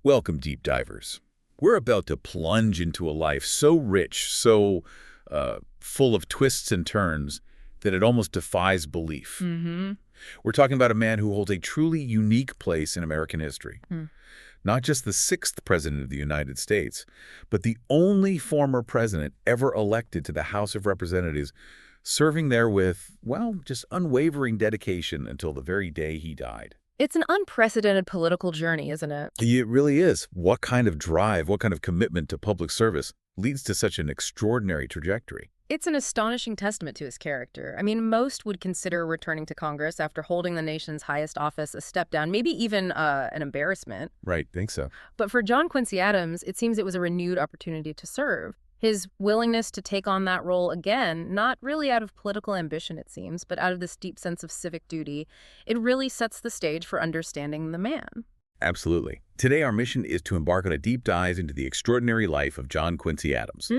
Welcome, deep divers. We're about to plunge into a life so rich, so full of twists and turns that it almost defies belief. Mm-hmm. We're talking about a man who holds a truly unique place in American history. Not just the sixth president of the United States, but the only former president ever elected to the House of Representatives, serving there with, well, just unwavering dedication until the very day he died. It's an unprecedented political journey, isn't it? It really is. What kind of drive, what kind of commitment to public service leads to such an extraordinary trajectory? It's an astonishing testament to his character. I mean, most would consider returning to Congress after holding the nation's highest office a step down, maybe even an embarrassment. Right, think so. But for John Quincy Adams, it seems it was a renewed opportunity to serve. His willingness to take on that role again, not really out of political ambition, it seems, but out of this deep sense of civic duty, it really sets the stage for understanding the man. Absolutely. Today, our mission is to embark on a deep dive into the extraordinary life of John Quincy Adams.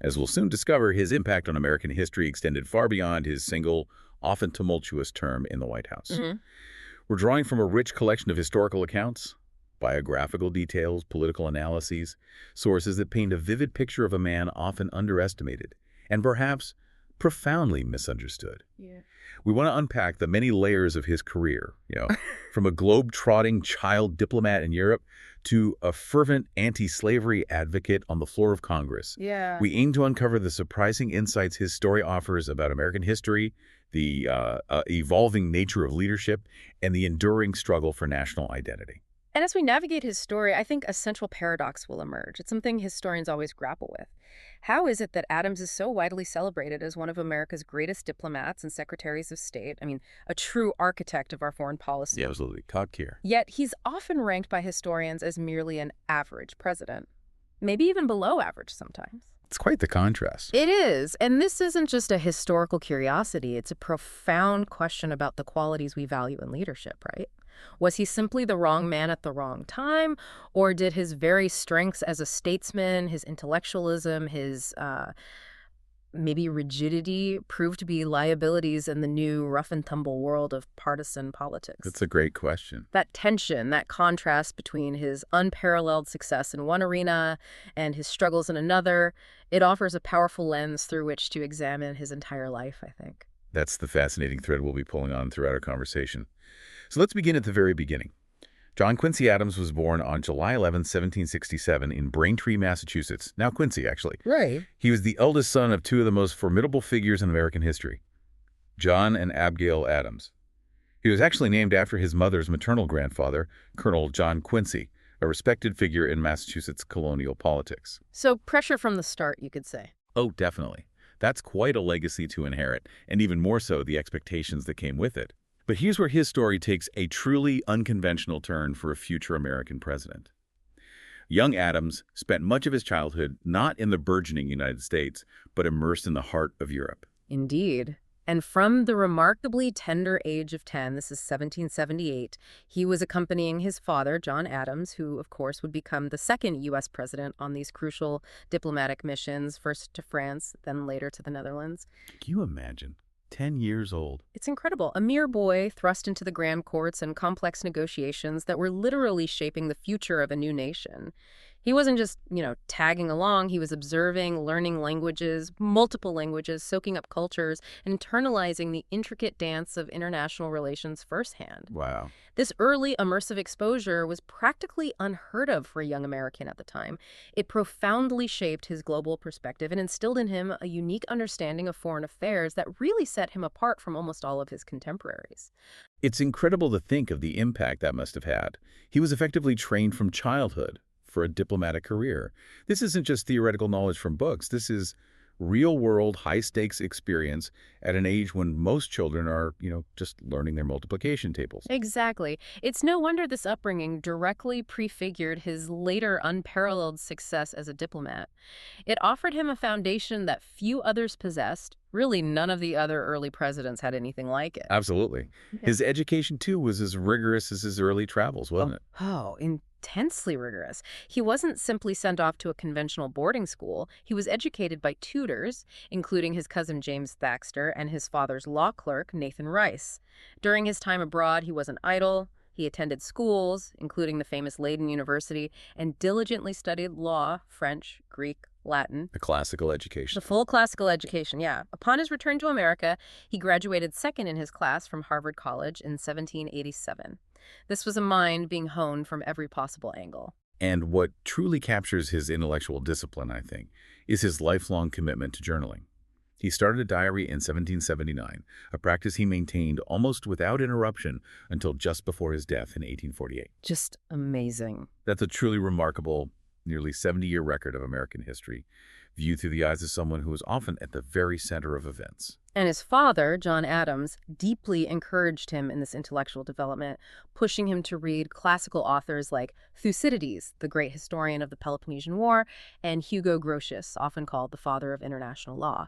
As we'll soon discover, his impact on American history extended far beyond his single, often tumultuous term in the White House. We're drawing from a rich collection of historical accounts, biographical details, political analyses, sources that paint a vivid picture of a man often underestimated and perhaps profoundly misunderstood. We want to unpack the many layers of his career, from a globe-trotting child diplomat in Europe to a fervent anti-slavery advocate on the floor of Congress. We aim to uncover the surprising insights his story offers about American history, the evolving nature of leadership, and the enduring struggle for national identity. And as we navigate his story, I think a central paradox will emerge. It's something historians always grapple with. How is it that Adams is so widely celebrated as one of America's greatest diplomats and secretaries of state? I mean, a true architect of our foreign policy. Yeah, absolutely. Top tier. Yet he's often ranked by historians as merely an average president. Maybe even below average sometimes. It's quite the contrast. It is. And this isn't just a historical curiosity. It's a profound question about the qualities we value in leadership, right? Was he simply the wrong man at the wrong time? Or did his very strengths as a statesman, his intellectualism, his maybe rigidity prove to be liabilities in the new rough-and-tumble world of partisan politics? That's a great question. That tension, that contrast between his unparalleled success in one arena and his struggles in another, it offers a powerful lens through which to examine his entire life, I think. That's the fascinating thread we'll be pulling on throughout our conversation. So let's begin at the very beginning. John Quincy Adams was born on July 11, 1767 in Braintree, Massachusetts. Now Quincy, actually. Right. He was the eldest son of two of the most formidable figures in American history, John and Abigail Adams. He was actually named after his mother's maternal grandfather, Colonel John Quincy, a respected figure in Massachusetts colonial politics. So pressure from the start, you could say. Oh, definitely. That's quite a legacy to inherit, and even more so the expectations that came with it. But here's where his story takes a truly unconventional turn for a future American president. Young Adams spent much of his childhood not in the burgeoning United States, but immersed in the heart of Europe. Indeed. And from the remarkably tender age of 10, this is 1778, he was accompanying his father, John Adams, who, of course, would become the second U.S. president on these crucial diplomatic missions, first to France, then later to the Netherlands. Can you imagine? 10 years old. It's incredible. A mere boy thrust into the grand courts and complex negotiations that were literally shaping the future of a new nation. He wasn't just, tagging along. He was observing, learning languages, multiple languages, soaking up cultures, and internalizing the intricate dance of international relations firsthand. Wow. This early immersive exposure was practically unheard of for a young American at the time. It profoundly shaped his global perspective and instilled in him a unique understanding of foreign affairs that really set him apart from almost all of his contemporaries. It's incredible to think of the impact that must have had. He was effectively trained from childhood for a diplomatic career. This isn't just theoretical knowledge from books. This is real-world, high-stakes experience at an age when most children are, just learning their multiplication tables. Exactly. It's no wonder this upbringing directly prefigured his later unparalleled success as a diplomat. It offered him a foundation that few others possessed. Really, none of the other early presidents had anything like it. Absolutely. His education, too, was as rigorous as his early travels, wasn't it? Oh, intensely rigorous. He wasn't simply sent off to a conventional boarding school. He was educated by tutors, including his cousin James Thaxter and his father's law clerk, Nathan Rice. During his time abroad, he wasn't idle. He attended schools, including the famous Leiden University, and diligently studied law, French, Greek, Latin. A classical education. The full classical education, yeah. Upon his return to America, he graduated second in his class from Harvard College in 1787. This was a mind being honed from every possible angle. And what truly captures his intellectual discipline, I think, is his lifelong commitment to journaling. He started a diary in 1779, a practice he maintained almost without interruption until just before his death in 1848. Just amazing. That's a truly remarkable, nearly 70-year record of American history, viewed through the eyes of someone who was often at the very center of events. And his father, John Adams, deeply encouraged him in this intellectual development, pushing him to read classical authors like Thucydides, the great historian of the Peloponnesian War, and Hugo Grotius, often called the father of international law.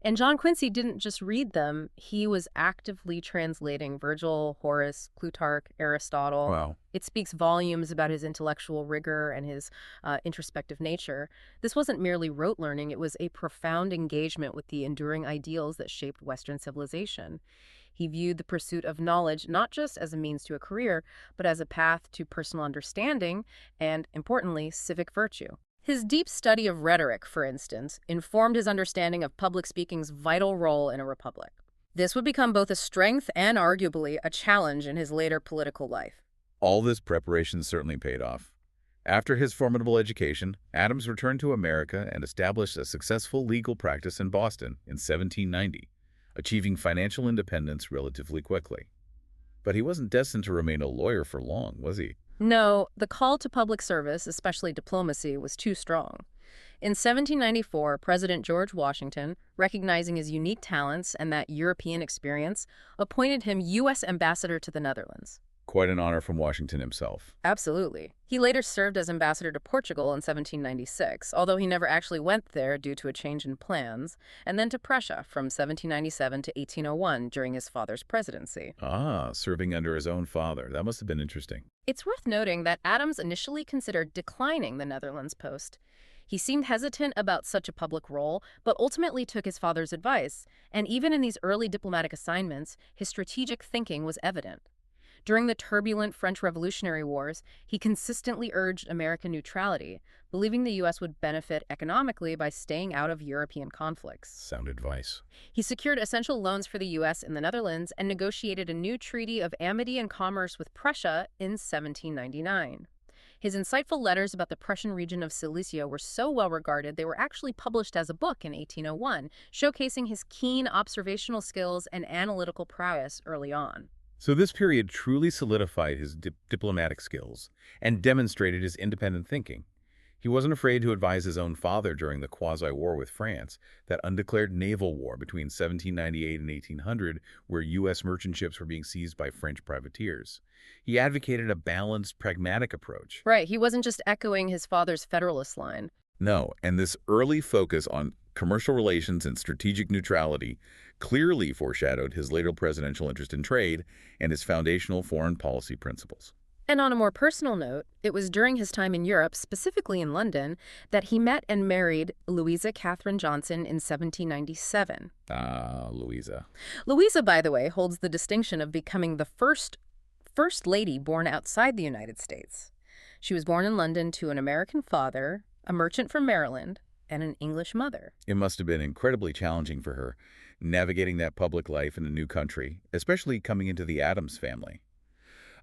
And John Quincy didn't just read them, he was actively translating Virgil, Horace, Plutarch, Aristotle. Wow. It speaks volumes about his intellectual rigor and his introspective nature. This wasn't merely rote learning, it was a profound engagement with the enduring ideals that shaped Western civilization. He viewed the pursuit of knowledge not just as a means to a career, but as a path to personal understanding and, importantly, civic virtue. His deep study of rhetoric, for instance, informed his understanding of public speaking's vital role in a republic. This would become both a strength and arguably a challenge in his later political life. All this preparation certainly paid off. After his formidable education, Adams returned to America and established a successful legal practice in Boston in 1790, achieving financial independence relatively quickly. But he wasn't destined to remain a lawyer for long, was he? No, the call to public service, especially diplomacy, was too strong. In 1794, President George Washington, recognizing his unique talents and that European experience, appointed him U.S. ambassador to the Netherlands. Quite an honor from Washington himself. Absolutely. He later served as ambassador to Portugal in 1796, although he never actually went there due to a change in plans, and then to Prussia from 1797 to 1801 during his father's presidency. Ah, serving under his own father. That must have been interesting. It's worth noting that Adams initially considered declining the Netherlands post. He seemed hesitant about such a public role, but ultimately took his father's advice, and even in these early diplomatic assignments, his strategic thinking was evident. During the turbulent French Revolutionary Wars, he consistently urged American neutrality, believing the U.S. would benefit economically by staying out of European conflicts. Sound advice. He secured essential loans for the U.S. in the Netherlands and negotiated a new treaty of amity and commerce with Prussia in 1799. His insightful letters about the Prussian region of Silesia were so well regarded they were actually published as a book in 1801, showcasing his keen observational skills and analytical prowess early on. So this period truly solidified his diplomatic skills and demonstrated his independent thinking. He wasn't afraid to advise his own father during the quasi-war with France, that undeclared naval war between 1798 and 1800, where U.S. merchant ships were being seized by French privateers. He advocated a balanced, pragmatic approach. Right, he wasn't just echoing his father's Federalist line. No, and this early focus on commercial relations and strategic neutrality clearly foreshadowed his later presidential interest in trade and his foundational foreign policy principles. And on a more personal note, it was during his time in Europe, specifically in London, that he met and married Louisa Catherine Johnson in 1797. Ah, Louisa. Louisa, by the way, holds the distinction of becoming the first lady born outside the United States. She was born in London to an American father, a merchant from Maryland, and an English mother. It must have been incredibly challenging for her, navigating that public life in a new country, especially coming into the Adams family.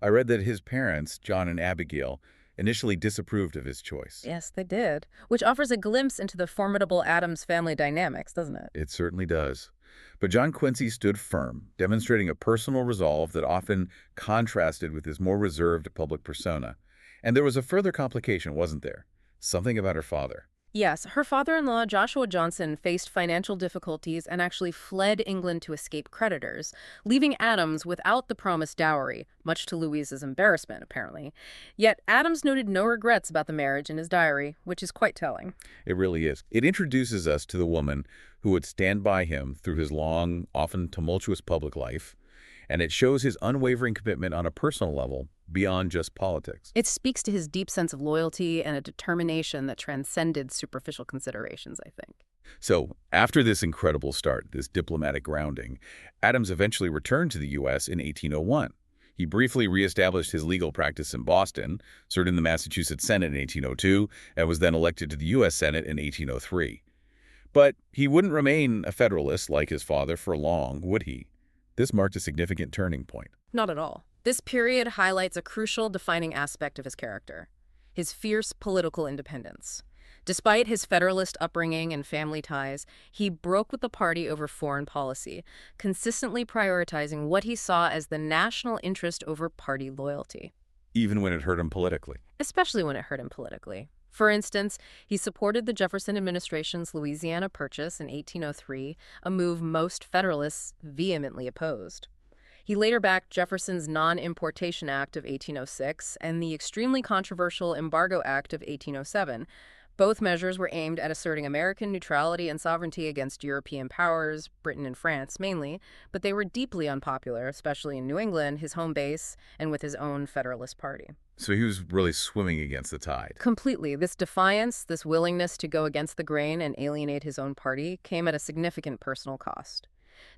I read that his parents, John and Abigail, initially disapproved of his choice. Yes, they did, which offers a glimpse into the formidable Adams family dynamics, doesn't it? It certainly does. But John Quincy stood firm, demonstrating a personal resolve that often contrasted with his more reserved public persona. And there was a further complication, wasn't there? Something about her father. Yes, her father-in-law, Joshua Johnson, faced financial difficulties and actually fled England to escape creditors, leaving Adams without the promised dowry, much to Louisa's embarrassment, apparently. Yet Adams noted no regrets about the marriage in his diary, which is quite telling. It really is. It introduces us to the woman who would stand by him through his long, often tumultuous public life, and it shows his unwavering commitment on a personal level beyond just politics. It speaks to his deep sense of loyalty and a determination that transcended superficial considerations, I think. So, after this incredible start, this diplomatic grounding, Adams eventually returned to the U.S. in 1801. He briefly reestablished his legal practice in Boston, served in the Massachusetts Senate in 1802, and was then elected to the U.S. Senate in 1803. But he wouldn't remain a Federalist like his father for long, would he? This marked a significant turning point. Not at all. This period highlights a crucial defining aspect of his character: his fierce political independence. Despite his Federalist upbringing and family ties, he broke with the party over foreign policy, consistently prioritizing what he saw as the national interest over party loyalty. Even when it hurt him politically. Especially when it hurt him politically. For instance, he supported the Jefferson administration's Louisiana Purchase in 1803, a move most Federalists vehemently opposed. He later backed Jefferson's Non-Importation Act of 1806 and the extremely controversial Embargo Act of 1807. Both measures were aimed at asserting American neutrality and sovereignty against European powers, Britain and France mainly, but they were deeply unpopular, especially in New England, his home base, and with his own Federalist Party. So he was really swimming against the tide. Completely. This defiance, this willingness to go against the grain and alienate his own party, came at a significant personal cost.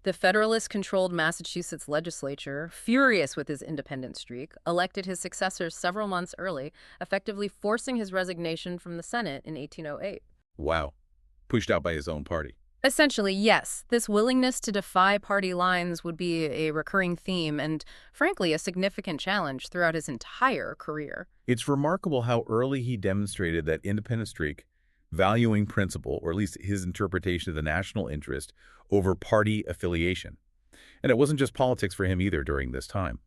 The Federalist-controlled Massachusetts legislature, furious with his independent streak, elected his successor several months early, effectively forcing his resignation from the Senate in 1808. Wow. Pushed out by his own party. Essentially, yes, this willingness to defy party lines would be a recurring theme and, frankly, a significant challenge throughout his entire career. It's remarkable how early he demonstrated that independent streak, valuing principle, or at least his interpretation of the national interest, over party affiliation. And it wasn't just politics for him either during this time.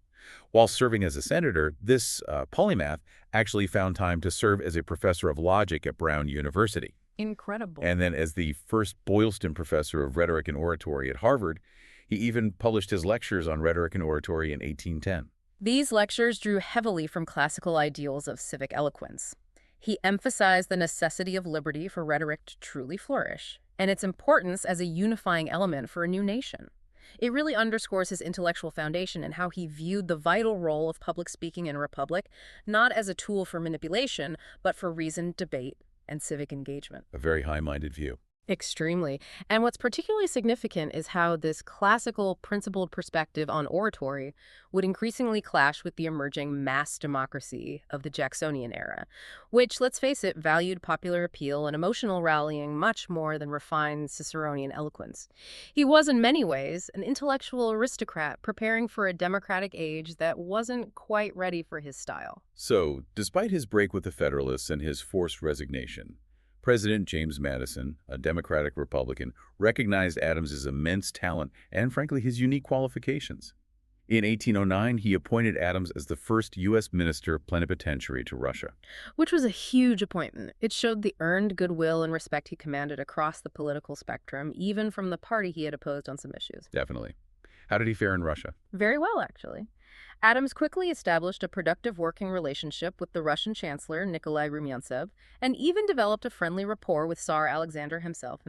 While serving as a senator, this polymath actually found time to serve as a professor of logic at Brown University. Incredible. And then as the first Boylston professor of rhetoric and oratory at Harvard, he even published his lectures on rhetoric and oratory in 1810. These lectures drew heavily from classical ideals of civic eloquence. He emphasized the necessity of liberty for rhetoric to truly flourish, and its importance as a unifying element for a new nation. It really underscores his intellectual foundation and how he viewed the vital role of public speaking in a republic, not as a tool for manipulation, but for reasoned debate and civic engagement. A very high-minded view. Extremely. And what's particularly significant is how this classical, principled perspective on oratory would increasingly clash with the emerging mass democracy of the Jacksonian era, which, let's face it, valued popular appeal and emotional rallying much more than refined Ciceronian eloquence. He was, in many ways, an intellectual aristocrat preparing for a democratic age that wasn't quite ready for his style. So, despite his break with the Federalists and his forced resignation, President James Madison, a Democratic Republican, recognized Adams's immense talent and, frankly, his unique qualifications. In 1809, he appointed Adams as the first U.S. minister plenipotentiary to Russia. Which was a huge appointment. It showed the earned goodwill and respect he commanded across the political spectrum, even from the party he had opposed on some issues. Definitely. How did he fare in Russia? Very well, actually. Adams quickly established a productive working relationship with the Russian Chancellor, Nikolai Rumyantsev, and even developed a friendly rapport with Tsar Alexander himself.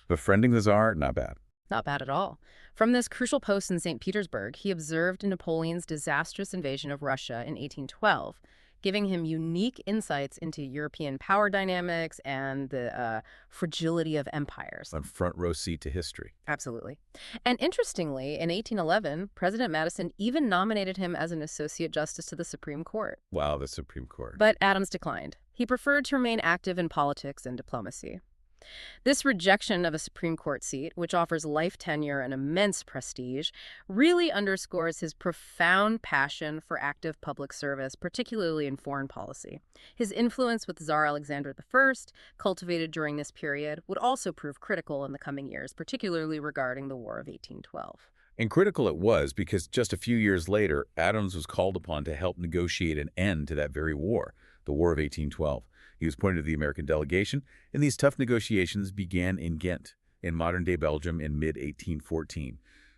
Befriending the Tsar? Not bad. Not bad at all. From this crucial post in St. Petersburg, he observed Napoleon's disastrous invasion of Russia in 1812, giving him unique insights into European power dynamics and the fragility of empires. A front row seat to history. Absolutely. And interestingly, in 1811, President Madison even nominated him as an Associate Justice to the Supreme Court. Wow, the Supreme Court. But Adams declined. He preferred to remain active in politics and diplomacy. This rejection of a Supreme Court seat, which offers life tenure and immense prestige, really underscores his profound passion for active public service, particularly in foreign policy. His influence with Tsar Alexander I, cultivated during this period, would also prove critical in the coming years, particularly regarding the War of 1812. And critical it was because just a few years later, Adams was called upon to help negotiate an end to that very war, the War of 1812. He was appointed to the American delegation, and these tough negotiations began in Ghent, in modern-day Belgium, in mid-1814.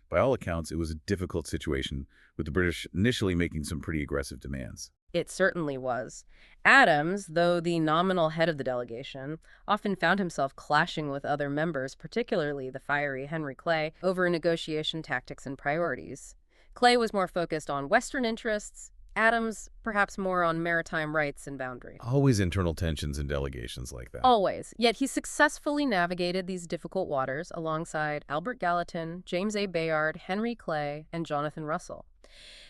By all accounts, it was a difficult situation, with the British initially making some pretty aggressive demands. It certainly was. Adams, though the nominal head of the delegation, often found himself clashing with other members, particularly the fiery Henry Clay, over negotiation tactics and priorities. Clay was more focused on Western interests. Adams, perhaps more on maritime rights and boundary. Always internal tensions in delegations like that. Always. Yet he successfully navigated these difficult waters alongside Albert Gallatin, James A. Bayard, Henry Clay, and Jonathan Russell.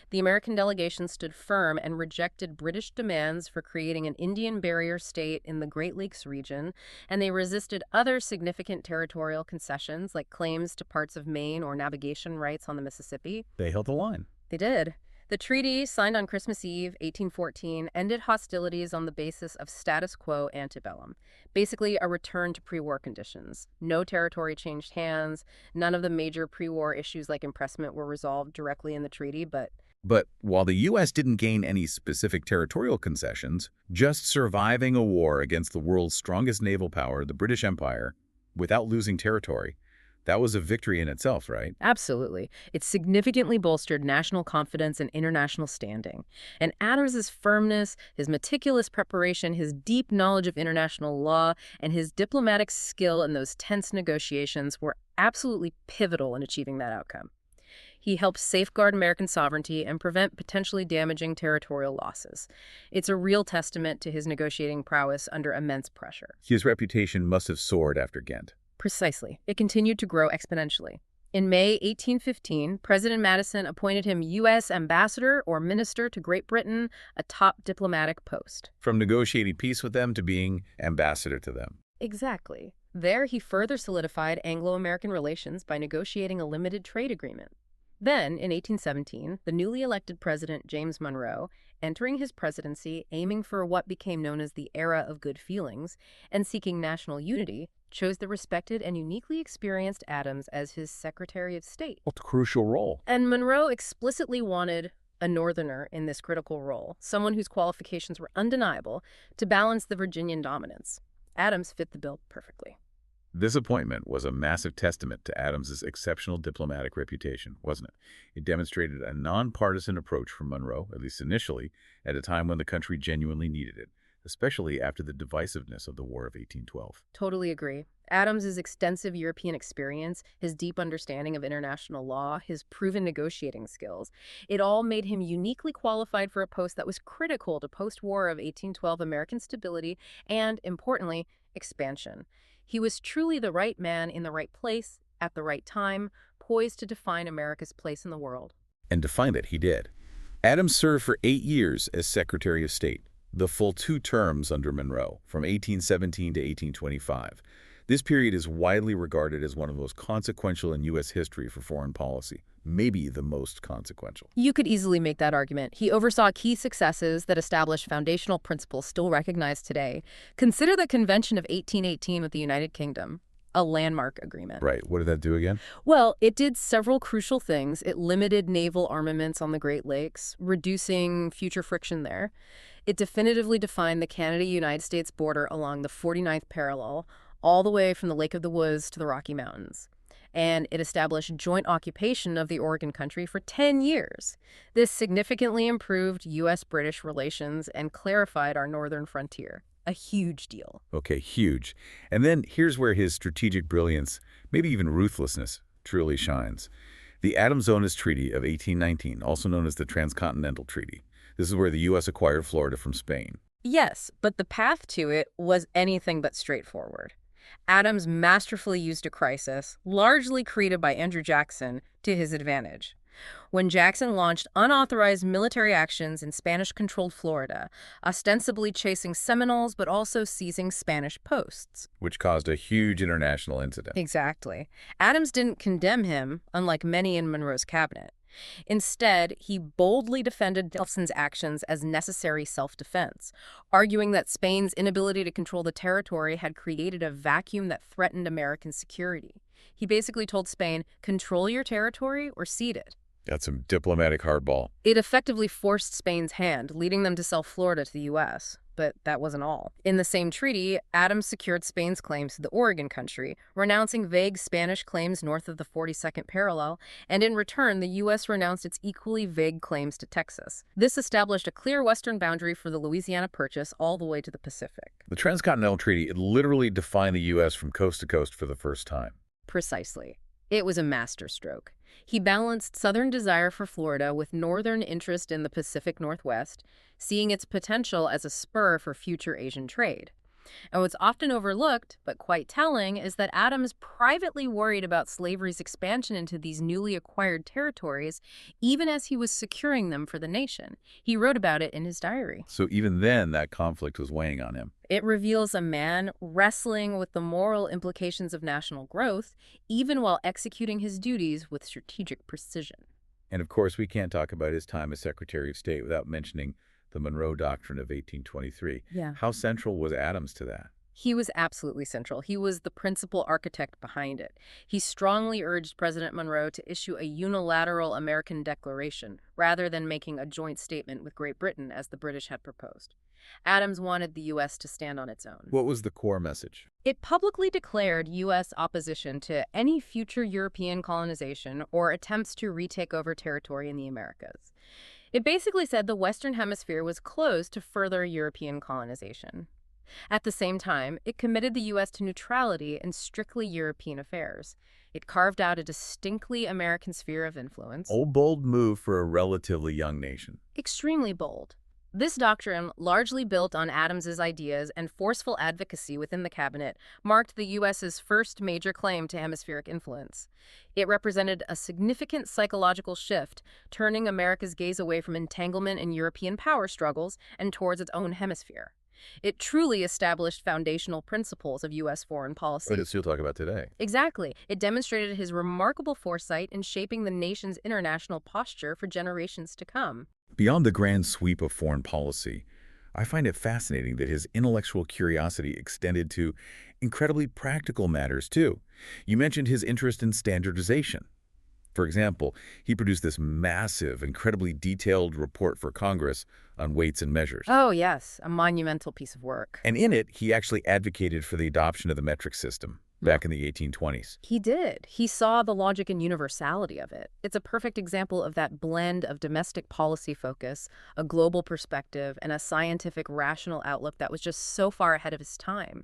The American delegation stood firm and rejected British demands for creating an Indian barrier state in the Great Lakes region, and they resisted other significant territorial concessions like claims to parts of Maine or navigation rights on the Mississippi. They held the line. They did. The treaty, signed on Christmas Eve, 1814, ended hostilities on the basis of status quo antebellum, basically a return to pre-war conditions. No territory changed hands. None of the major pre-war issues like impressment were resolved directly in the treaty, But while the U.S. didn't gain any specific territorial concessions, just surviving a war against the world's strongest naval power, the British Empire, without losing territory, that was a victory in itself, right? Absolutely. It significantly bolstered national confidence and international standing. And Adams's firmness, his meticulous preparation, his deep knowledge of international law, and his diplomatic skill in those tense negotiations were absolutely pivotal in achieving that outcome. He helped safeguard American sovereignty and prevent potentially damaging territorial losses. It's a real testament to his negotiating prowess under immense pressure. His reputation must have soared after Ghent. Precisely. It continued to grow exponentially. In May 1815, President Madison appointed him U.S. ambassador or minister to Great Britain, a top diplomatic post. From negotiating peace with them to being ambassador to them. Exactly. There, he further solidified Anglo-American relations by negotiating a limited trade agreement. Then, in 1817, the newly elected president, James Monroe, entering his presidency, aiming for what became known as the era of good feelings, and seeking national unity, chose the respected and uniquely experienced Adams as his Secretary of State. What a crucial role. And Monroe explicitly wanted a Northerner in this critical role, someone whose qualifications were undeniable, to balance the Virginian dominance. Adams fit the bill perfectly. This appointment was a massive testament to Adams's exceptional diplomatic reputation, wasn't it? It demonstrated a nonpartisan approach from Monroe, at least initially, at a time when the country genuinely needed it, especially after the divisiveness of the War of 1812. Totally agree. Adams's extensive European experience, his deep understanding of international law, his proven negotiating skills, it all made him uniquely qualified for a post that was critical to post-war of 1812 American stability and, importantly, expansion. He was truly the right man in the right place, at the right time, poised to define America's place in the world. And define it he did. Adams served for 8 years as Secretary of State, the full 2 terms under Monroe, from 1817 to 1825. This period is widely regarded as one of the most consequential in U.S. history for foreign policy, maybe the most consequential. You could easily make that argument. He oversaw key successes that established foundational principles still recognized today. Consider the Convention of 1818 with the United Kingdom, a landmark agreement. Right. What did that do again? Well, it did several crucial things. It limited naval armaments on the Great Lakes, reducing future friction there. It definitively defined the Canada-United States border along the 49th parallel, all the way from the Lake of the Woods to the Rocky Mountains. And it established joint occupation of the Oregon Country for 10 years. This significantly improved U.S.-British relations and clarified our northern frontier. A huge deal. Okay, huge. And then here's where his strategic brilliance, maybe even ruthlessness, truly shines. The Adams-Onís Treaty of 1819, also known as the Transcontinental Treaty. This is where the U.S. acquired Florida from Spain. Yes, but the path to it was anything but straightforward. Adams masterfully used a crisis, largely created by Andrew Jackson, to his advantage. When Jackson launched unauthorized military actions in Spanish-controlled Florida, ostensibly chasing Seminoles but also seizing Spanish posts. Which caused a huge international incident. Exactly. Adams didn't condemn him, unlike many in Monroe's cabinet. Instead, he boldly defended Nelson's actions as necessary self-defense, arguing that Spain's inability to control the territory had created a vacuum that threatened American security. He basically told Spain, control your territory or cede it. That's some diplomatic hardball. It effectively forced Spain's hand, leading them to sell Florida to the U.S., but that wasn't all. In the same treaty, Adams secured Spain's claims to the Oregon Country, renouncing vague Spanish claims north of the 42nd parallel, and in return, the U.S. renounced its equally vague claims to Texas. This established a clear western boundary for the Louisiana Purchase all the way to the Pacific. The Transcontinental Treaty, it literally defined the U.S. from coast to coast for the first time. Precisely. It was a masterstroke. He balanced Southern desire for Florida with Northern interest in the Pacific Northwest, seeing its potential as a spur for future Asian trade. And what's often overlooked, but quite telling, is that Adams privately worried about slavery's expansion into these newly acquired territories, even as he was securing them for the nation. He wrote about it in his diary. So even then, that conflict was weighing on him. It reveals a man wrestling with the moral implications of national growth, even while executing his duties with strategic precision. And of course, we can't talk about his time as Secretary of State without mentioning the Monroe Doctrine of 1823. Yeah. How central was Adams to that? He was absolutely central. He was the principal architect behind it. He strongly urged President Monroe to issue a unilateral American declaration, rather than making a joint statement with Great Britain as the British had proposed. Adams wanted the U.S. to stand on its own. What was the core message? It publicly declared U.S. opposition to any future European colonization or attempts to retake over territory in the Americas. It basically said the Western Hemisphere was closed to further European colonization. At the same time, it committed the U.S. to neutrality in strictly European affairs. It carved out a distinctly American sphere of influence. A bold move for a relatively young nation. Extremely bold. This doctrine, largely built on Adams's ideas and forceful advocacy within the cabinet, marked the U.S.'s first major claim to hemispheric influence. It represented a significant psychological shift, turning America's gaze away from entanglement in European power struggles and towards its own hemisphere. It truly established foundational principles of U.S. foreign policy. What does still talk about today? Exactly. It demonstrated his remarkable foresight in shaping the nation's international posture for generations to come. Beyond the grand sweep of foreign policy, I find it fascinating that his intellectual curiosity extended to incredibly practical matters, too. You mentioned his interest in standardization. For example, he produced this massive, incredibly detailed report for Congress on weights and measures. Oh, yes, a monumental piece of work. And in it, he actually advocated for the adoption of the metric system back in the 1820s. He did. He saw the logic and universality of it. It's a perfect example of that blend of domestic policy focus, a global perspective, and a scientific, rational outlook that was just so far ahead of his time.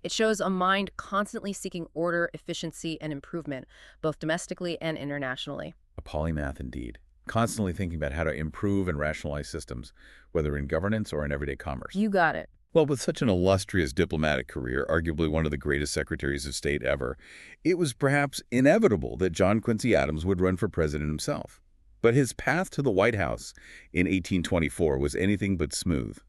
It shows a mind constantly seeking order, efficiency, and improvement, both domestically and internationally. A polymath indeed. Constantly thinking about how to improve and rationalize systems, whether in governance or in everyday commerce. You got it. Well, with such an illustrious diplomatic career, arguably one of the greatest secretaries of state ever, it was perhaps inevitable that John Quincy Adams would run for president himself. But his path to the White House in 1824 was anything but smooth.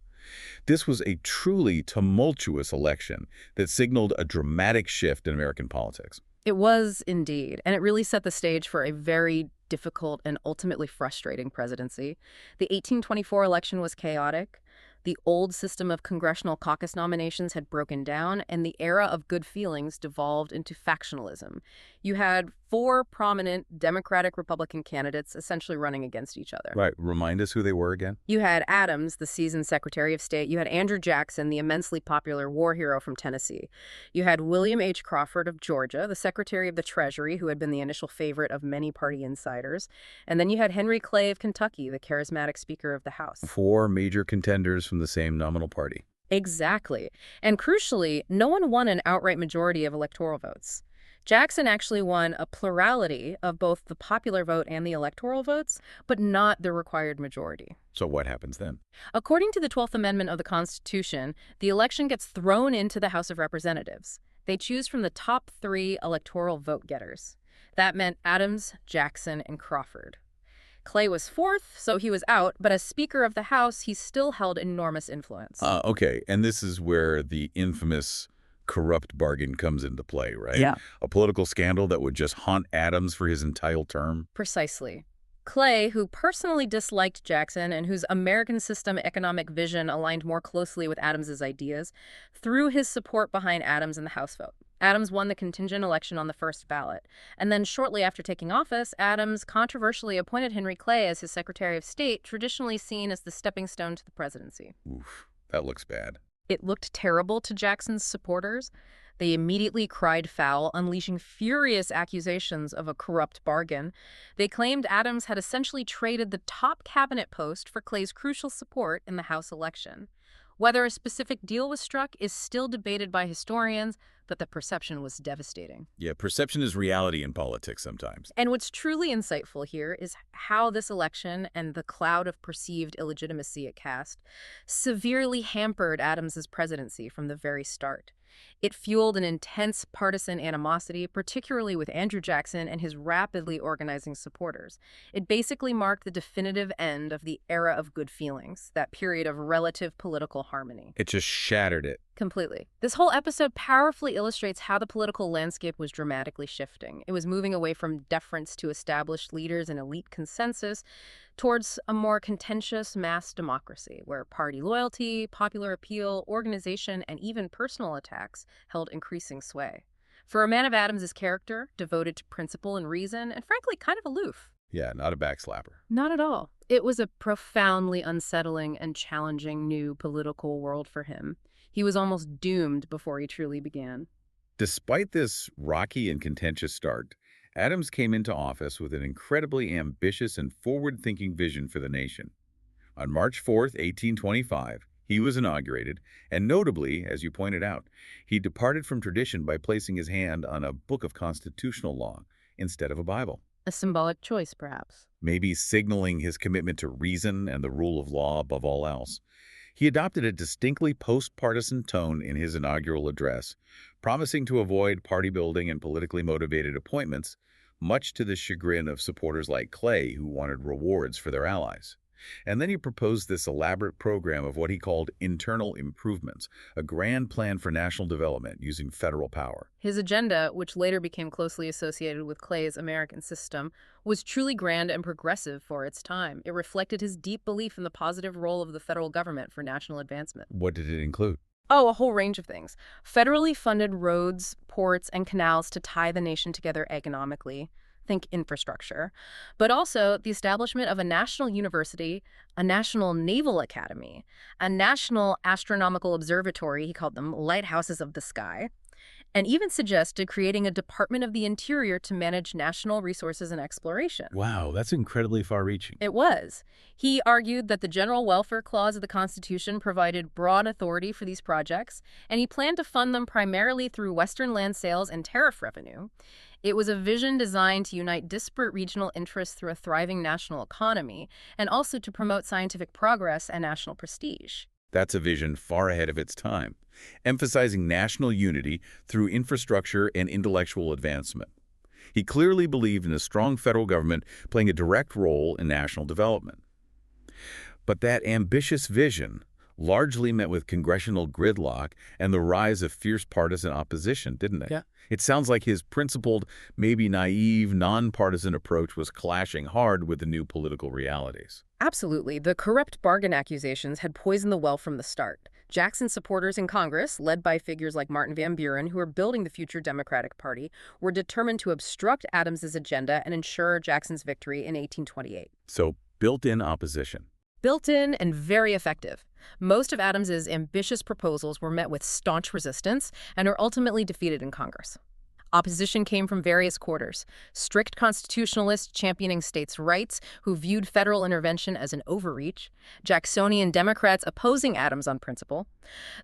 This was a truly tumultuous election that signaled a dramatic shift in American politics. It was indeed, and it really set the stage for a very difficult and ultimately frustrating presidency. The 1824 election was chaotic. The old system of congressional caucus nominations had broken down, and the era of good feelings devolved into factionalism. You had four prominent Democratic-Republican candidates essentially running against each other. Right. Remind us who they were again? You had Adams, the seasoned Secretary of State. You had Andrew Jackson, the immensely popular war hero from Tennessee. You had William H. Crawford of Georgia, the Secretary of the Treasury, who had been the initial favorite of many party insiders. And then you had Henry Clay of Kentucky, the charismatic Speaker of the House. Four major contenders from the same nominal party. Exactly. And crucially, no one won an outright majority of electoral votes. Jackson actually won a plurality of both the popular vote and the electoral votes, but not the required majority. So what happens then? According to the 12th Amendment of the Constitution, the election gets thrown into the House of Representatives. They choose from the top 3 electoral vote getters. That meant Adams, Jackson, and Crawford. Clay was 4th, so he was out, but as Speaker of the House, he still held enormous influence. Okay, and this is where the infamous corrupt bargain comes into play, right? Yeah. A political scandal that would just haunt Adams for his entire term? Precisely. Clay, who personally disliked Jackson and whose American system economic vision aligned more closely with Adams's ideas, threw his support behind Adams in the House vote. Adams won the contingent election on the first ballot. And then shortly after taking office, Adams controversially appointed Henry Clay as his Secretary of State, traditionally seen as the stepping stone to the presidency. Oof, that looks bad. It looked terrible to Jackson's supporters. They immediately cried foul, unleashing furious accusations of a corrupt bargain. They claimed Adams had essentially traded the top cabinet post for Clay's crucial support in the House election. Whether a specific deal was struck is still debated by historians, but the perception was devastating. Yeah, perception is reality in politics sometimes. And what's truly insightful here is how this election and the cloud of perceived illegitimacy it cast severely hampered Adams's presidency from the very start. It fueled an intense partisan animosity, particularly with Andrew Jackson and his rapidly organizing supporters. It basically marked the definitive end of the era of good feelings, that period of relative political harmony. It just shattered it. Completely. This whole episode powerfully illustrates how the political landscape was dramatically shifting. It was moving away from deference to established leaders and elite consensus towards a more contentious mass democracy, where party loyalty, popular appeal, organization, and even personal attacks held increasing sway. For a man of Adams's character, devoted to principle and reason, and frankly kind of aloof. Yeah, not a backslapper. Not at all. It was a profoundly unsettling and challenging new political world for him. He was almost doomed before he truly began. Despite this rocky and contentious start, Adams came into office with an incredibly ambitious and forward-thinking vision for the nation. On March 4th, 1825, he was inaugurated, and notably, as you pointed out, he departed from tradition by placing his hand on a book of constitutional law instead of a Bible. A symbolic choice, perhaps. Maybe signaling his commitment to reason and the rule of law above all else. He adopted a distinctly post-partisan tone in his inaugural address, promising to avoid party building and politically motivated appointments, much to the chagrin of supporters like Clay, who wanted rewards for their allies. And then he proposed this elaborate program of what he called internal improvements, a grand plan for national development using federal power. His agenda, which later became closely associated with Clay's American system, was truly grand and progressive for its time. It reflected his deep belief in the positive role of the federal government for national advancement. What did it include? Oh, a whole range of things. Federally funded roads, ports, and canals to tie the nation together economically. Think infrastructure, but also the establishment of a national university, a national naval academy, a national astronomical observatory, he called them lighthouses of the sky, and even suggested creating a Department of the Interior to manage national resources and exploration. Wow, that's incredibly far-reaching. It was. He argued that the General Welfare Clause of the Constitution provided broad authority for these projects, and he planned to fund them primarily through Western land sales and tariff revenue. It was a vision designed to unite disparate regional interests through a thriving national economy, and also to promote scientific progress and national prestige. That's a vision far ahead of its time, emphasizing national unity through infrastructure and intellectual advancement. He clearly believed in a strong federal government playing a direct role in national development. But that ambitious vision largely met with congressional gridlock and the rise of fierce partisan opposition, didn't it? Yeah. It sounds like his principled, maybe naive, nonpartisan approach was clashing hard with the new political realities. Absolutely. The corrupt bargain accusations had poisoned the well from the start. Jackson's supporters in Congress, led by figures like Martin Van Buren, who were building the future Democratic Party, were determined to obstruct Adams's agenda and ensure Jackson's victory in 1828. So, built-in opposition. Built-in and very effective. Most of Adams's ambitious proposals were met with staunch resistance and were ultimately defeated in Congress. Opposition came from various quarters. Strict constitutionalists championing states' rights who viewed federal intervention as an overreach. Jacksonian Democrats opposing Adams on principle.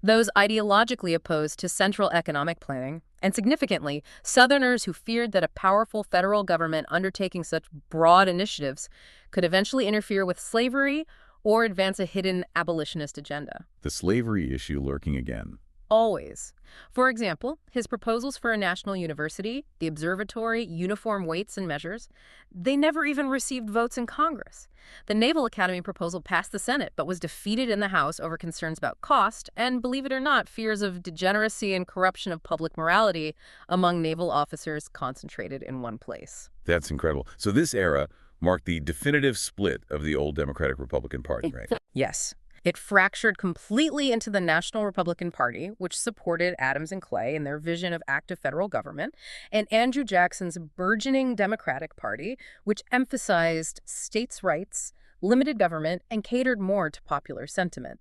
Those ideologically opposed to central economic planning. And significantly, Southerners who feared that a powerful federal government undertaking such broad initiatives could eventually interfere with slavery or advance a hidden abolitionist agenda. The slavery issue lurking again. Always. For example, his proposals for a national university, the observatory, uniform weights and measures, they never even received votes in Congress. The Naval Academy proposal passed the Senate, but was defeated in the House over concerns about cost and, believe it or not, fears of degeneracy and corruption of public morality among naval officers concentrated in one place. That's incredible. So this era marked the definitive split of the old Democratic-Republican Party, right? Yes. It fractured completely into the National Republican Party, which supported Adams and Clay in their vision of active federal government, and Andrew Jackson's burgeoning Democratic Party, which emphasized states' rights, limited government, and catered more to popular sentiment.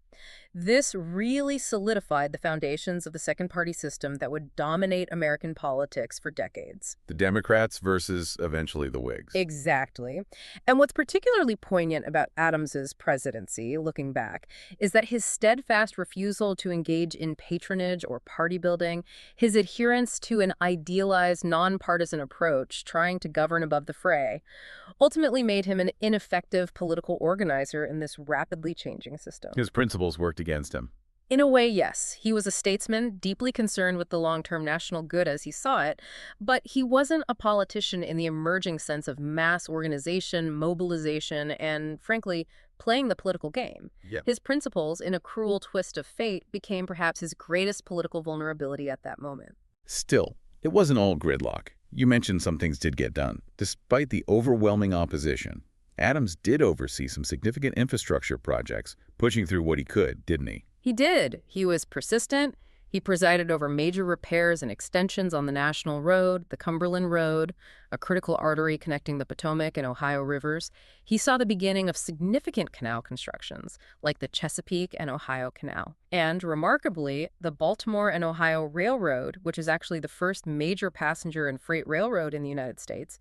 This really solidified the foundations of the second-party system that would dominate American politics for decades. The Democrats versus eventually the Whigs. Exactly. And what's particularly poignant about Adams's presidency, looking back, is that his steadfast refusal to engage in patronage or party building, his adherence to an idealized, nonpartisan approach, trying to govern above the fray, ultimately made him an ineffective political organizer in this rapidly changing system. His principles worked against him. In a way, yes. He was a statesman, deeply concerned with the long-term national good as he saw it, but he wasn't a politician in the emerging sense of mass organization, mobilization, and, frankly, playing the political game. Yep. His principles, in a cruel twist of fate, became perhaps his greatest political vulnerability at that moment. Still, it wasn't all gridlock. You mentioned some things did get done. Despite the overwhelming opposition, Adams did oversee some significant infrastructure projects, pushing through what he could, didn't he? He did. He was persistent. He presided over major repairs and extensions on the National Road, the Cumberland Road, a critical artery connecting the Potomac and Ohio rivers. He saw the beginning of significant canal constructions, like the Chesapeake and Ohio Canal. And, remarkably, the Baltimore and Ohio Railroad, which is actually the first major passenger and freight railroad in the United States,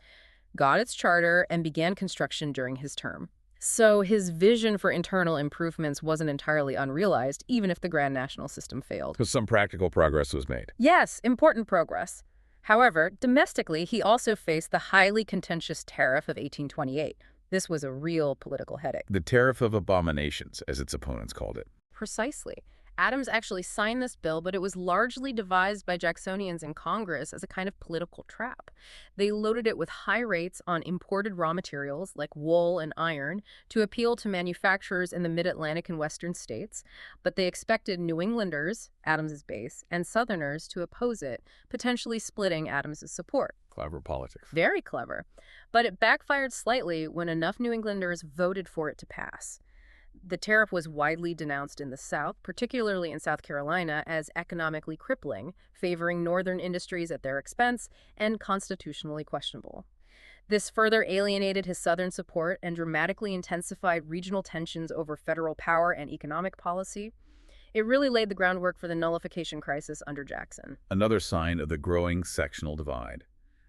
got its charter and began construction during his term. So his vision for internal improvements wasn't entirely unrealized, even if the grand national system failed. Because some practical progress was made. Yes, important progress. However, domestically, he also faced the highly contentious Tariff of 1828. This was a real political headache. The Tariff of Abominations, as its opponents called it. Precisely. Adams actually signed this bill, but it was largely devised by Jacksonians in Congress as a kind of political trap. They loaded it with high rates on imported raw materials like wool and iron to appeal to manufacturers in the mid-Atlantic and western states, but they expected New Englanders, Adams's base, and Southerners to oppose it, potentially splitting Adams's support. Clever politics. Very clever. But it backfired slightly when enough New Englanders voted for it to pass. The tariff was widely denounced in the South, particularly in South Carolina, as economically crippling, favoring northern industries at their expense, and constitutionally questionable. This further alienated his Southern support and dramatically intensified regional tensions over federal power and economic policy. It really laid the groundwork for the nullification crisis under Jackson. Another sign of the growing sectional divide.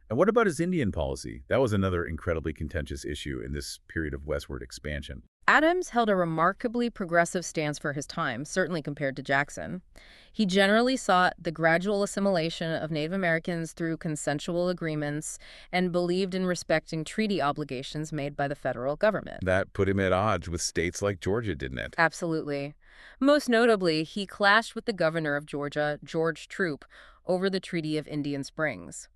And what about his Indian policy? That was another incredibly contentious issue in this period of westward expansion. Adams held a remarkably progressive stance for his time, certainly compared to Jackson. He generally sought the gradual assimilation of Native Americans through consensual agreements and believed in respecting treaty obligations made by the federal government. That put him at odds with states like Georgia, didn't it? Absolutely. Most notably, he clashed with the governor of Georgia, George Troup, over the Treaty of Indian Springs.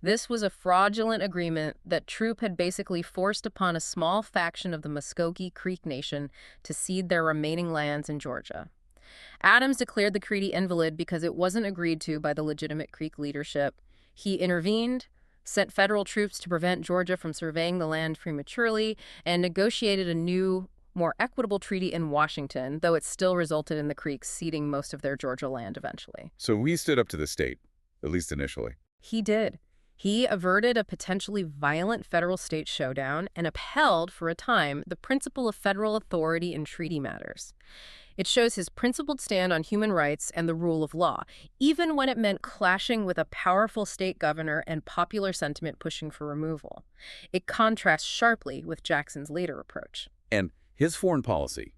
This was a fraudulent agreement that Troup had basically forced upon a small faction of the Muskogee Creek Nation to cede their remaining lands in Georgia. Adams declared the treaty invalid because it wasn't agreed to by the legitimate Creek leadership. He intervened, sent federal troops to prevent Georgia from surveying the land prematurely, and negotiated a new, more equitable treaty in Washington, though it still resulted in the Creeks ceding most of their Georgia land eventually. So he stood up to the state, at least initially. He did. He averted a potentially violent federal-state showdown and upheld, for a time, the principle of federal authority in treaty matters. It shows his principled stand on human rights and the rule of law, even when it meant clashing with a powerful state governor and popular sentiment pushing for removal. It contrasts sharply with Jackson's later approach. And his foreign policy,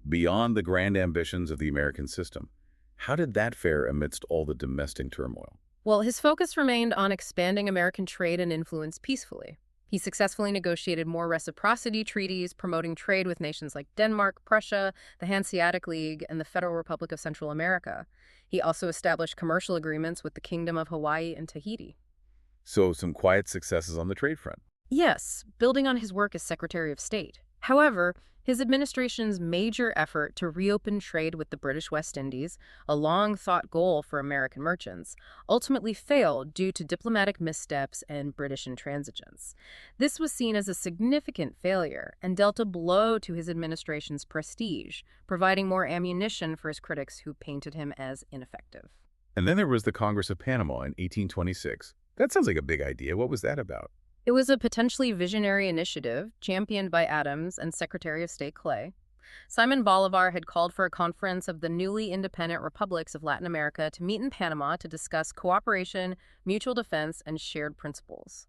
beyond the grand ambitions of the American system, how did that fare amidst all the domestic turmoil? Well, his focus remained on expanding American trade and influence peacefully. He successfully negotiated more reciprocity treaties, promoting trade with nations like Denmark, Prussia, the Hanseatic League, and the Federal Republic of Central America. He also established commercial agreements with the Kingdom of Hawaii and Tahiti. So some quiet successes on the trade front. Yes, building on his work as Secretary of State. However, his administration's major effort to reopen trade with the British West Indies, a long-thought goal for American merchants, ultimately failed due to diplomatic missteps and British intransigence. This was seen as a significant failure and dealt a blow to his administration's prestige, providing more ammunition for his critics who painted him as ineffective. And then there was the Congress of Panama in 1826. That sounds like a big idea. What was that about? It was a potentially visionary initiative championed by Adams and Secretary of State Clay. Simon Bolivar had called for a conference of the newly independent republics of Latin America to meet in Panama to discuss cooperation, mutual defense, and shared principles.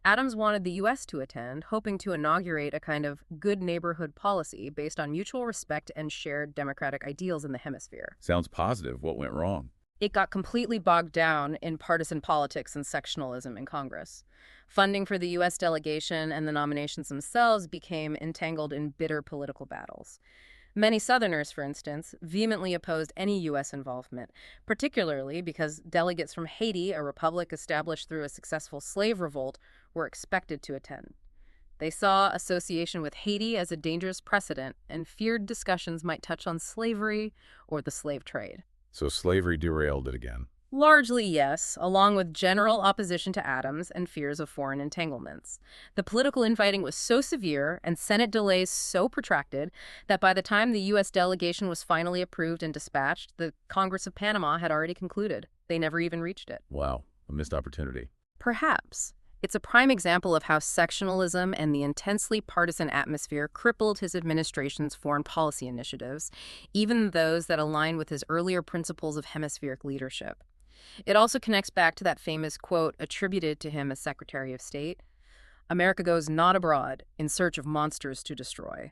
Adams wanted the U.S. to attend, hoping to inaugurate a kind of good neighborhood policy based on mutual respect and shared democratic ideals in the hemisphere. Sounds positive. What went wrong? It got completely bogged down in partisan politics and sectionalism in Congress. Funding for the U.S. delegation and the nominations themselves became entangled in bitter political battles. Many Southerners, for instance, vehemently opposed any U.S. involvement, particularly because delegates from Haiti, a republic established through a successful slave revolt, were expected to attend. They saw association with Haiti as a dangerous precedent and feared discussions might touch on slavery or the slave trade. So slavery derailed it again. Largely, yes, along with general opposition to Adams and fears of foreign entanglements. The political infighting was so severe and Senate delays so protracted that by the time the U.S. delegation was finally approved and dispatched, the Congress of Panama had already concluded. They never even reached it. Wow, a missed opportunity. Perhaps. It's a prime example of how sectionalism and the intensely partisan atmosphere crippled his administration's foreign policy initiatives, even those that align with his earlier principles of hemispheric leadership. It also connects back to that famous quote attributed to him as Secretary of State, "America goes not abroad in search of monsters to destroy."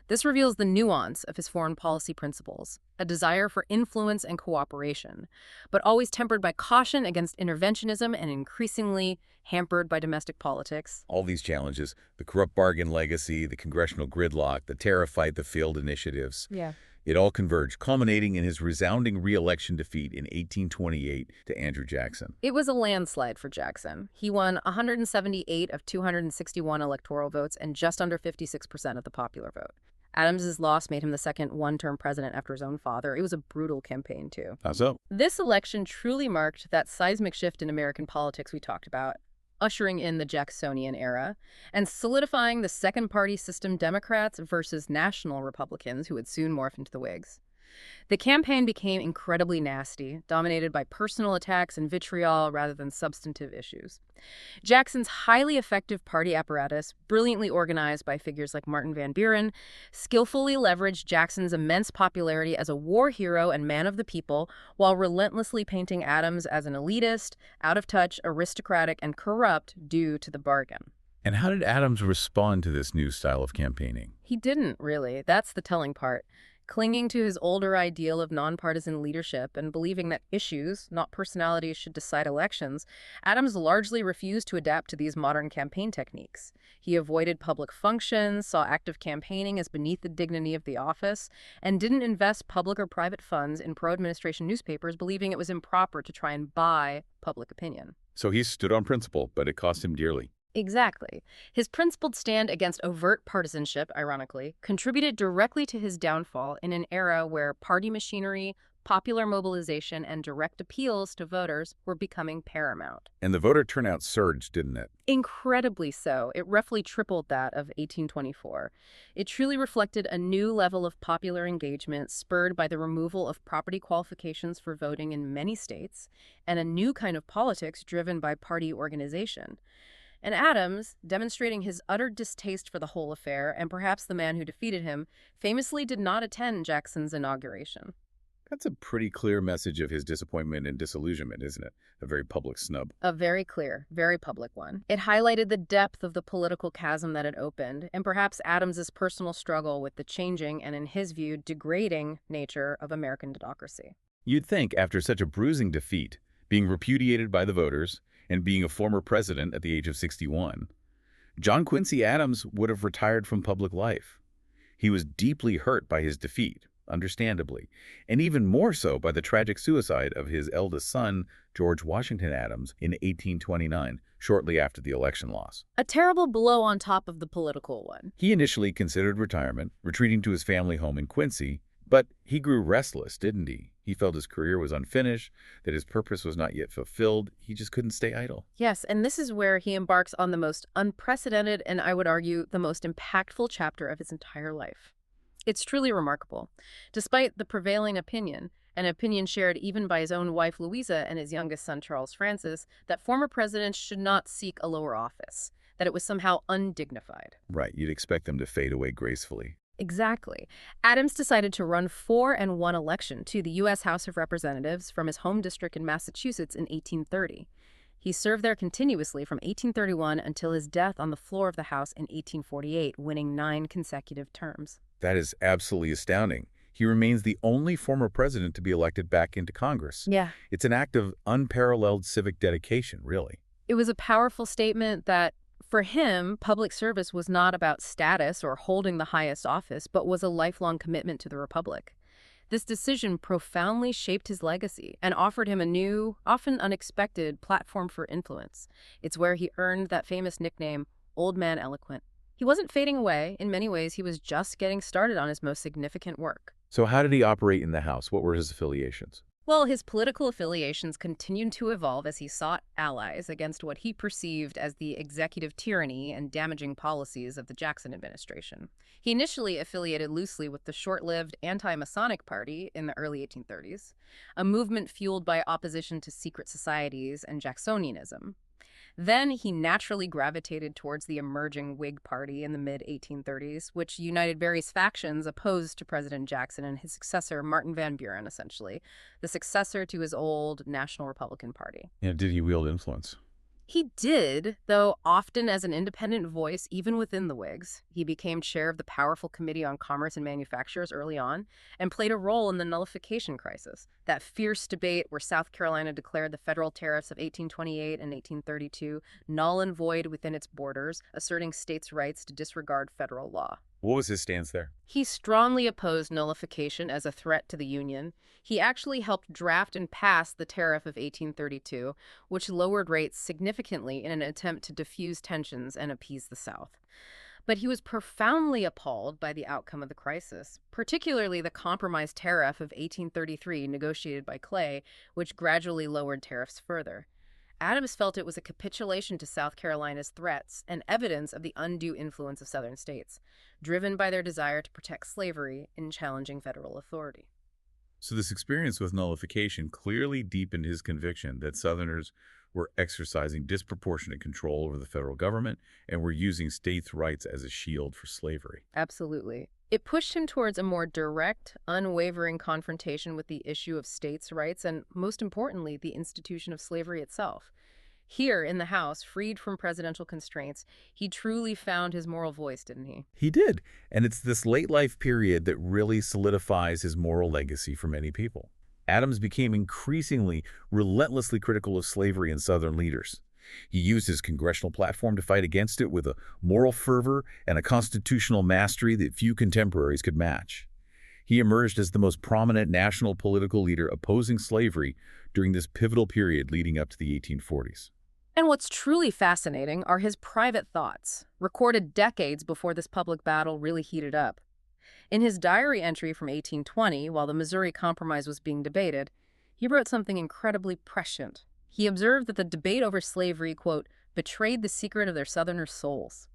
This reveals the nuance of his foreign policy principles, a desire for influence and cooperation, but always tempered by caution against interventionism and increasingly hampered by domestic politics. All these challenges, the corrupt bargain legacy, the congressional gridlock, the tariff fight, the failed initiatives, it all converged, culminating in his resounding re-election defeat in 1828 to Andrew Jackson. It was a landslide for Jackson. He won 178 of 261 electoral votes and just under 56% of the popular vote. Adams's loss made him the second one-term president after his own father. It was a brutal campaign, too. How so? This election truly marked that seismic shift in American politics we talked about, ushering in the Jacksonian era and solidifying the second-party system Democrats versus national Republicans who would soon morph into the Whigs. The campaign became incredibly nasty, dominated by personal attacks and vitriol rather than substantive issues. Jackson's highly effective party apparatus, brilliantly organized by figures like Martin Van Buren, skillfully leveraged Jackson's immense popularity as a war hero and man of the people, while relentlessly painting Adams as an elitist, out-of-touch, aristocratic, and corrupt due to the bargain. And how did Adams respond to this new style of campaigning? He didn't, really. That's the telling part. Clinging to his older ideal of nonpartisan leadership and believing that issues, not personalities, should decide elections, Adams largely refused to adapt to these modern campaign techniques. He avoided public functions, saw active campaigning as beneath the dignity of the office, and didn't invest public or private funds in pro-administration newspapers, believing it was improper to try and buy public opinion. So he stood on principle, but it cost him dearly. Exactly. His principled stand against overt partisanship, ironically, contributed directly to his downfall in an era where party machinery, popular mobilization, and direct appeals to voters were becoming paramount. And the voter turnout surged, didn't it? Incredibly so. It roughly tripled that of 1824. It truly reflected a new level of popular engagement spurred by the removal of property qualifications for voting in many states, and a new kind of politics driven by party organization. And Adams, demonstrating his utter distaste for the whole affair, and perhaps the man who defeated him, famously did not attend Jackson's inauguration. That's a pretty clear message of his disappointment and disillusionment, isn't it? A very public snub. A very clear, very public one. It highlighted the depth of the political chasm that had opened, and perhaps Adams's personal struggle with the changing and, in his view, degrading nature of American democracy. You'd think, after such a bruising defeat, being repudiated by the voters, and being a former president at the age of 61, John Quincy Adams would have retired from public life. He was deeply hurt by his defeat, understandably, and even more so by the tragic suicide of his eldest son, George Washington Adams, in 1829, shortly after the election loss. A terrible blow on top of the political one. He initially considered retirement, retreating to his family home in Quincy, but he grew restless, didn't he? He felt his career was unfinished, that his purpose was not yet fulfilled. He just couldn't stay idle. Yes, and this is where he embarks on the most unprecedented and, I would argue, the most impactful chapter of his entire life. It's truly remarkable. Despite the prevailing opinion, an opinion shared even by his own wife Louisa and his youngest son Charles Francis, that former presidents should not seek a lower office, that it was somehow undignified. Right, you'd expect them to fade away gracefully. Exactly. Adams decided to run for and won election to the U.S. House of Representatives from his home district in Massachusetts in 1830. He served there continuously from 1831 until his death on the floor of the House in 1848, winning 9 consecutive terms. That is absolutely astounding. He remains the only former president to be elected back into Congress. Yeah. It's an act of unparalleled civic dedication, really. It was a powerful statement that, for him, public service was not about status or holding the highest office, but was a lifelong commitment to the Republic. This decision profoundly shaped his legacy and offered him a new, often unexpected, platform for influence. It's where he earned that famous nickname, Old Man Eloquent. He wasn't fading away. In many ways, he was just getting started on his most significant work. So how did he operate in the House? What were his affiliations? Well, his political affiliations continued to evolve as he sought allies against what he perceived as the executive tyranny and damaging policies of the Jackson administration. He initially affiliated loosely with the short-lived anti-Masonic Party in the early 1830s, a movement fueled by opposition to secret societies and Jacksonianism. Then he naturally gravitated towards the emerging Whig Party in the mid-1830s, which united various factions opposed to President Jackson and his successor, Martin Van Buren, essentially, the successor to his old National Republican Party. Yeah, did he wield influence? He did, though often as an independent voice, even within the Whigs. He became chair of the powerful Committee on Commerce and Manufactures early on and played a role in the nullification crisis, that fierce debate where South Carolina declared the federal tariffs of 1828 and 1832 null and void within its borders, asserting states' rights to disregard federal law. What was his stance there? He strongly opposed nullification as a threat to the Union. He actually helped draft and pass the Tariff of 1832, which lowered rates significantly in an attempt to diffuse tensions and appease the South. But he was profoundly appalled by the outcome of the crisis, particularly the compromise tariff of 1833 negotiated by Clay, which gradually lowered tariffs further. Adams felt it was a capitulation to South Carolina's threats and evidence of the undue influence of Southern states, driven by their desire to protect slavery in challenging federal authority. So this experience with nullification clearly deepened his conviction that Southerners were exercising disproportionate control over the federal government and were using states' rights as a shield for slavery. Absolutely. It pushed him towards a more direct, unwavering confrontation with the issue of states' rights and, most importantly, the institution of slavery itself. Here, in the House, freed from presidential constraints, he truly found his moral voice, didn't he? He did, and it's this late life period that really solidifies his moral legacy for many people. Adams became increasingly, relentlessly critical of slavery and Southern leaders. He used his congressional platform to fight against it with a moral fervor and a constitutional mastery that few contemporaries could match. He emerged as the most prominent national political leader opposing slavery during this pivotal period leading up to the 1840s. And what's truly fascinating are his private thoughts, recorded decades before this public battle really heated up. In his diary entry from 1820, while the Missouri Compromise was being debated, he wrote something incredibly prescient. He observed that the debate over slavery, quote, betrayed the secret of their Southerners' souls.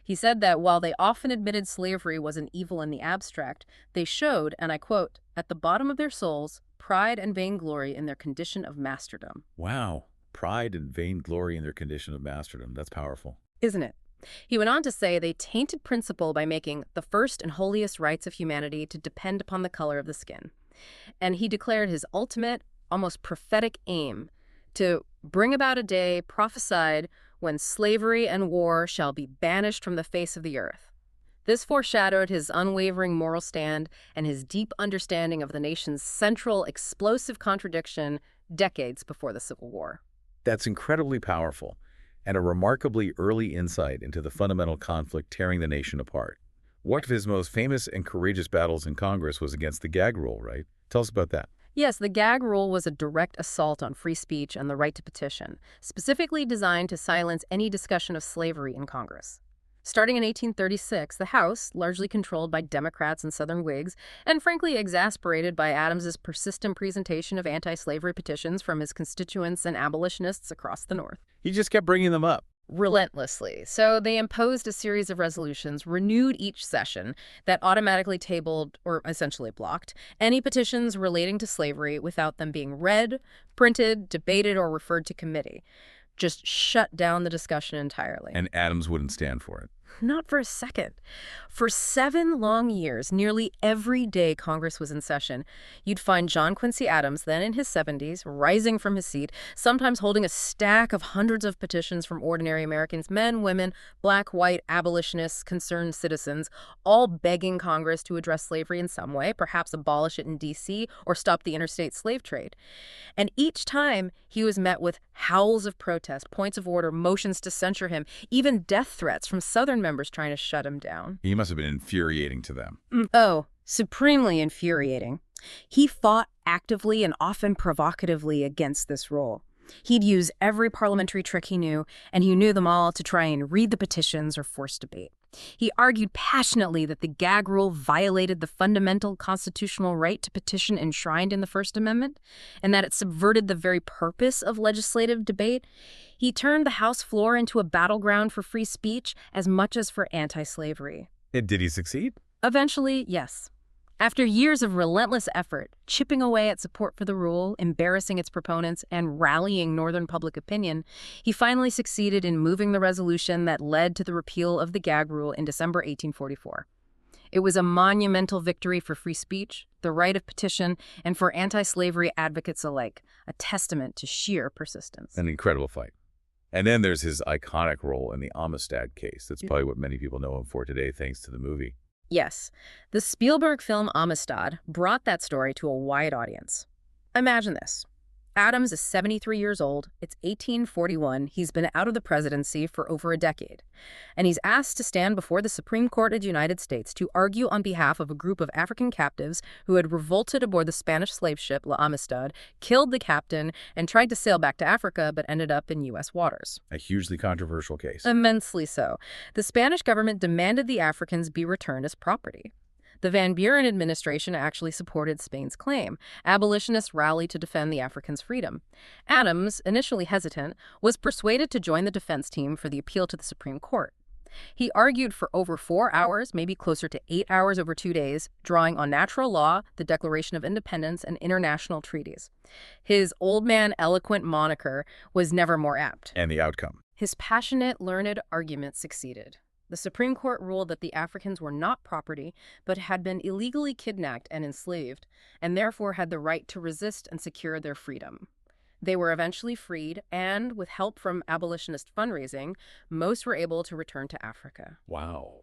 He said that while they often admitted slavery was an evil in the abstract, they showed, and I quote, at the bottom of their souls, pride and vainglory in their condition of masterdom. Wow. Pride and vainglory in their condition of masterdom. That's powerful. Isn't it? He went on to say they tainted principle by making the first and holiest rights of humanity to depend upon the color of the skin. And he declared his ultimate, almost prophetic aim to bring about a day prophesied when slavery and war shall be banished from the face of the earth. This foreshadowed his unwavering moral stand and his deep understanding of the nation's central explosive contradiction decades before the Civil War. That's incredibly powerful and a remarkably early insight into the fundamental conflict tearing the nation apart. One of his most famous and courageous battles in Congress was against the gag rule, right? Tell us about that. Yes, the gag rule was a direct assault on free speech and the right to petition, specifically designed to silence any discussion of slavery in Congress. Starting in 1836, the House, largely controlled by Democrats and Southern Whigs, and frankly exasperated by Adams's persistent presentation of anti-slavery petitions from his constituents and abolitionists across the North. He just kept bringing them up. Relentlessly. So they imposed a series of resolutions, renewed each session, that automatically tabled, or essentially blocked, any petitions relating to slavery without them being read, printed, debated, or referred to committee. Just shut down the discussion entirely. And Adams wouldn't stand for it. Not for a second. For 7 long years, nearly every day Congress was in session, you'd find John Quincy Adams, then in his 70s, rising from his seat, sometimes holding a stack of hundreds of petitions from ordinary Americans, men, women, black, white, abolitionists, concerned citizens, all begging Congress to address slavery in some way, perhaps abolish it in D.C. or stop the interstate slave trade. And each time, he was met with howls of protest, points of order, motions to censure him, even death threats from Southern members trying to shut him down. He must have been infuriating to them. Oh, supremely infuriating. He fought actively and often provocatively against this rule. He'd use every parliamentary trick he knew, and he knew them all, to try and read the petitions or force debate. He argued passionately that the gag rule violated the fundamental constitutional right to petition enshrined in the First Amendment, and that it subverted the very purpose of legislative debate. He turned the House floor into a battleground for free speech as much as for anti-slavery. Did he succeed? Eventually, yes. After years of relentless effort, chipping away at support for the rule, embarrassing its proponents, and rallying Northern public opinion, he finally succeeded in moving the resolution that led to the repeal of the gag rule in December 1844. It was a monumental victory for free speech, the right of petition, and for anti-slavery advocates alike, a testament to sheer persistence. An incredible fight. And then there's his iconic role in the Amistad case. That's probably what many people know him for today, thanks to the movie. Yes, the Spielberg film Amistad brought that story to a wide audience. Imagine this. Adams is 73 years old. It's 1841. He's been out of the presidency for over a decade. And he's asked to stand before the Supreme Court of the United States to argue on behalf of a group of African captives who had revolted aboard the Spanish slave ship La Amistad, killed the captain, and tried to sail back to Africa, but ended up in U.S. waters. A hugely controversial case. Immensely so. The Spanish government demanded the Africans be returned as property. The Van Buren administration actually supported Spain's claim. Abolitionists rallied to defend the Africans' freedom. Adams, initially hesitant, was persuaded to join the defense team for the appeal to the Supreme Court. He argued for over 4 hours, maybe closer to 8 hours over 2 days, drawing on natural law, the Declaration of Independence, and international treaties. His Old Man Eloquent moniker was never more apt. And the outcome? His passionate, learned argument succeeded. The Supreme Court ruled that the Africans were not property, but had been illegally kidnapped and enslaved, and therefore had the right to resist and secure their freedom. They were eventually freed, and with help from abolitionist fundraising, most were able to return to Africa. Wow.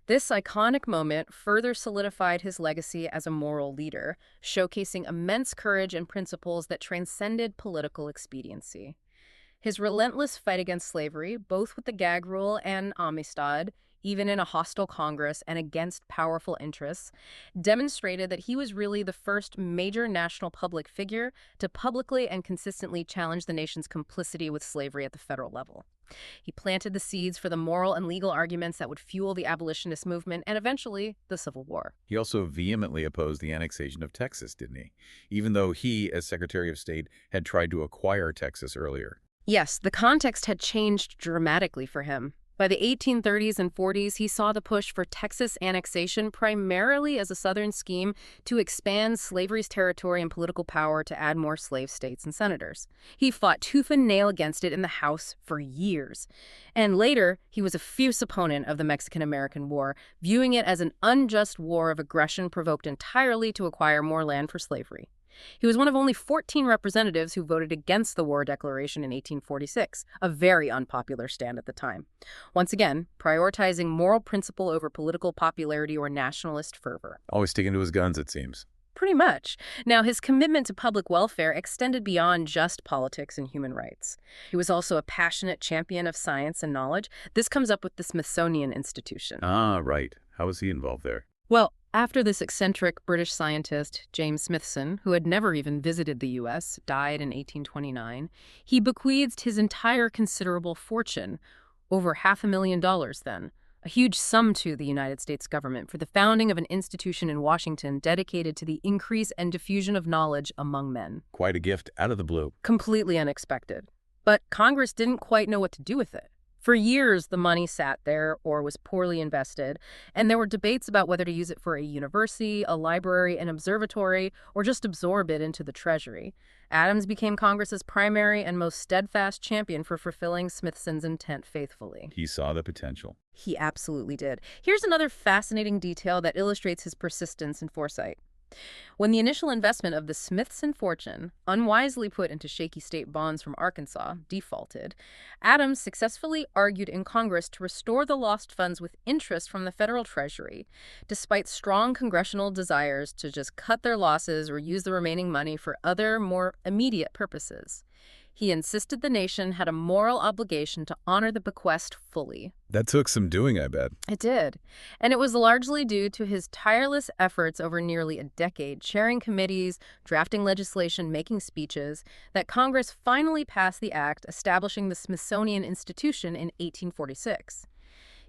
This iconic moment further solidified his legacy as a moral leader, showcasing immense courage and principles that transcended political expediency. His relentless fight against slavery, both with the gag rule and Amistad, even in a hostile Congress and against powerful interests, demonstrated that he was really the first major national public figure to publicly and consistently challenge the nation's complicity with slavery at the federal level. He planted the seeds for the moral and legal arguments that would fuel the abolitionist movement and eventually the Civil War. He also vehemently opposed the annexation of Texas, didn't he? Even though he, as Secretary of State, had tried to acquire Texas earlier. Yes, the context had changed dramatically for him. By the 1830s and 40s, he saw the push for Texas annexation primarily as a Southern scheme to expand slavery's territory and political power to add more slave states and senators. He fought tooth and nail against it in the House for years. And later, he was a fierce opponent of the Mexican-American War, viewing it as an unjust war of aggression provoked entirely to acquire more land for slavery. He was one of only 14 representatives who voted against the war declaration in 1846, a very unpopular stand at the time. Once again, prioritizing moral principle over political popularity or nationalist fervor. Always sticking to his guns, it seems. Pretty much. Now, his commitment to public welfare extended beyond just politics and human rights. He was also a passionate champion of science and knowledge. This comes up with the Smithsonian Institution. Ah, right. How was he involved there? Well, after this eccentric British scientist, James Smithson, who had never even visited the U.S., died in 1829, he bequeathed his entire considerable fortune, over $500,000 then, a huge sum to the United States government for the founding of an institution in Washington dedicated to the increase and diffusion of knowledge among men. Quite a gift out of the blue. Completely unexpected. But Congress didn't quite know what to do with it. For years, the money sat there or was poorly invested, and there were debates about whether to use it for a university, a library, an observatory, or just absorb it into the treasury. Adams became Congress's primary and most steadfast champion for fulfilling Smithson's intent faithfully. He saw the potential. He absolutely did. Here's another fascinating detail that illustrates his persistence and foresight. When the initial investment of the Smithson fortune, unwisely put into shaky state bonds from Arkansas, defaulted, Adams successfully argued in Congress to restore the lost funds with interest from the federal treasury, despite strong congressional desires to just cut their losses or use the remaining money for other, more immediate purposes. He insisted the nation had a moral obligation to honor the bequest fully. That took some doing, I bet. It did. And it was largely due to his tireless efforts over nearly a decade, chairing committees, drafting legislation, making speeches, that Congress finally passed the act establishing the Smithsonian Institution in 1846.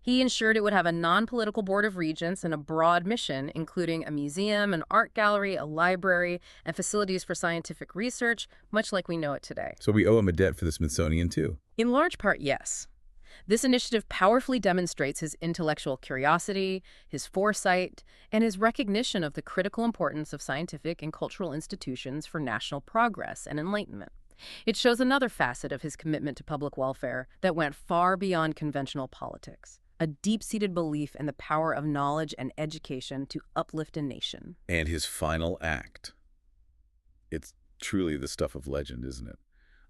He ensured it would have a non-political board of regents and a broad mission, including a museum, an art gallery, a library, and facilities for scientific research, much like we know it today. So we owe him a debt for the Smithsonian, too. In large part, yes. This initiative powerfully demonstrates his intellectual curiosity, his foresight, and his recognition of the critical importance of scientific and cultural institutions for national progress and enlightenment. It shows another facet of his commitment to public welfare that went far beyond conventional politics. A deep-seated belief in the power of knowledge and education to uplift a nation. And his final act. It's truly the stuff of legend, isn't it?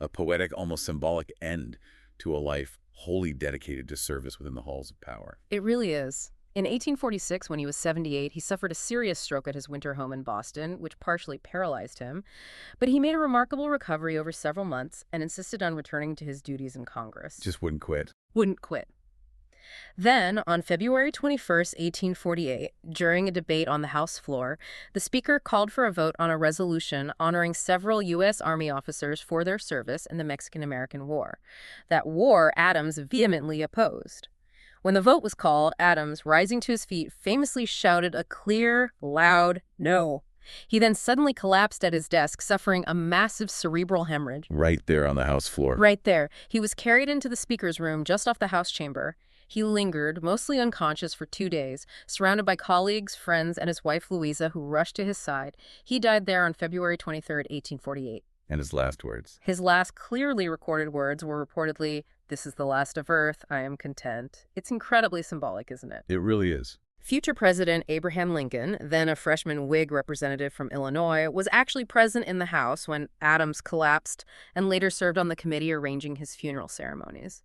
A poetic, almost symbolic end to a life wholly dedicated to service within the halls of power. It really is. In 1846, when he was 78, he suffered a serious stroke at his winter home in Boston, which partially paralyzed him. But he made a remarkable recovery over several months and insisted on returning to his duties in Congress. Just wouldn't quit. Wouldn't quit. Then, on February 21st, 1848, during a debate on the House floor, the Speaker called for a vote on a resolution honoring several U.S. Army officers for their service in the Mexican-American War. That war Adams vehemently opposed. When the vote was called, Adams, rising to his feet, famously shouted a clear, loud no. He then suddenly collapsed at his desk, suffering a massive cerebral hemorrhage. Right there on the House floor. Right there. He was carried into the Speaker's room just off the House chamber. He lingered, mostly unconscious, for 2 days, surrounded by colleagues, friends, and his wife Louisa, who rushed to his side. He died there on February 23, 1848. And his last words? His last clearly recorded words were reportedly, "This is the last of earth, I am content." It's incredibly symbolic, isn't it? It really is. Future President Abraham Lincoln, then a freshman Whig representative from Illinois, was actually present in the House when Adams collapsed and later served on the committee arranging his funeral ceremonies.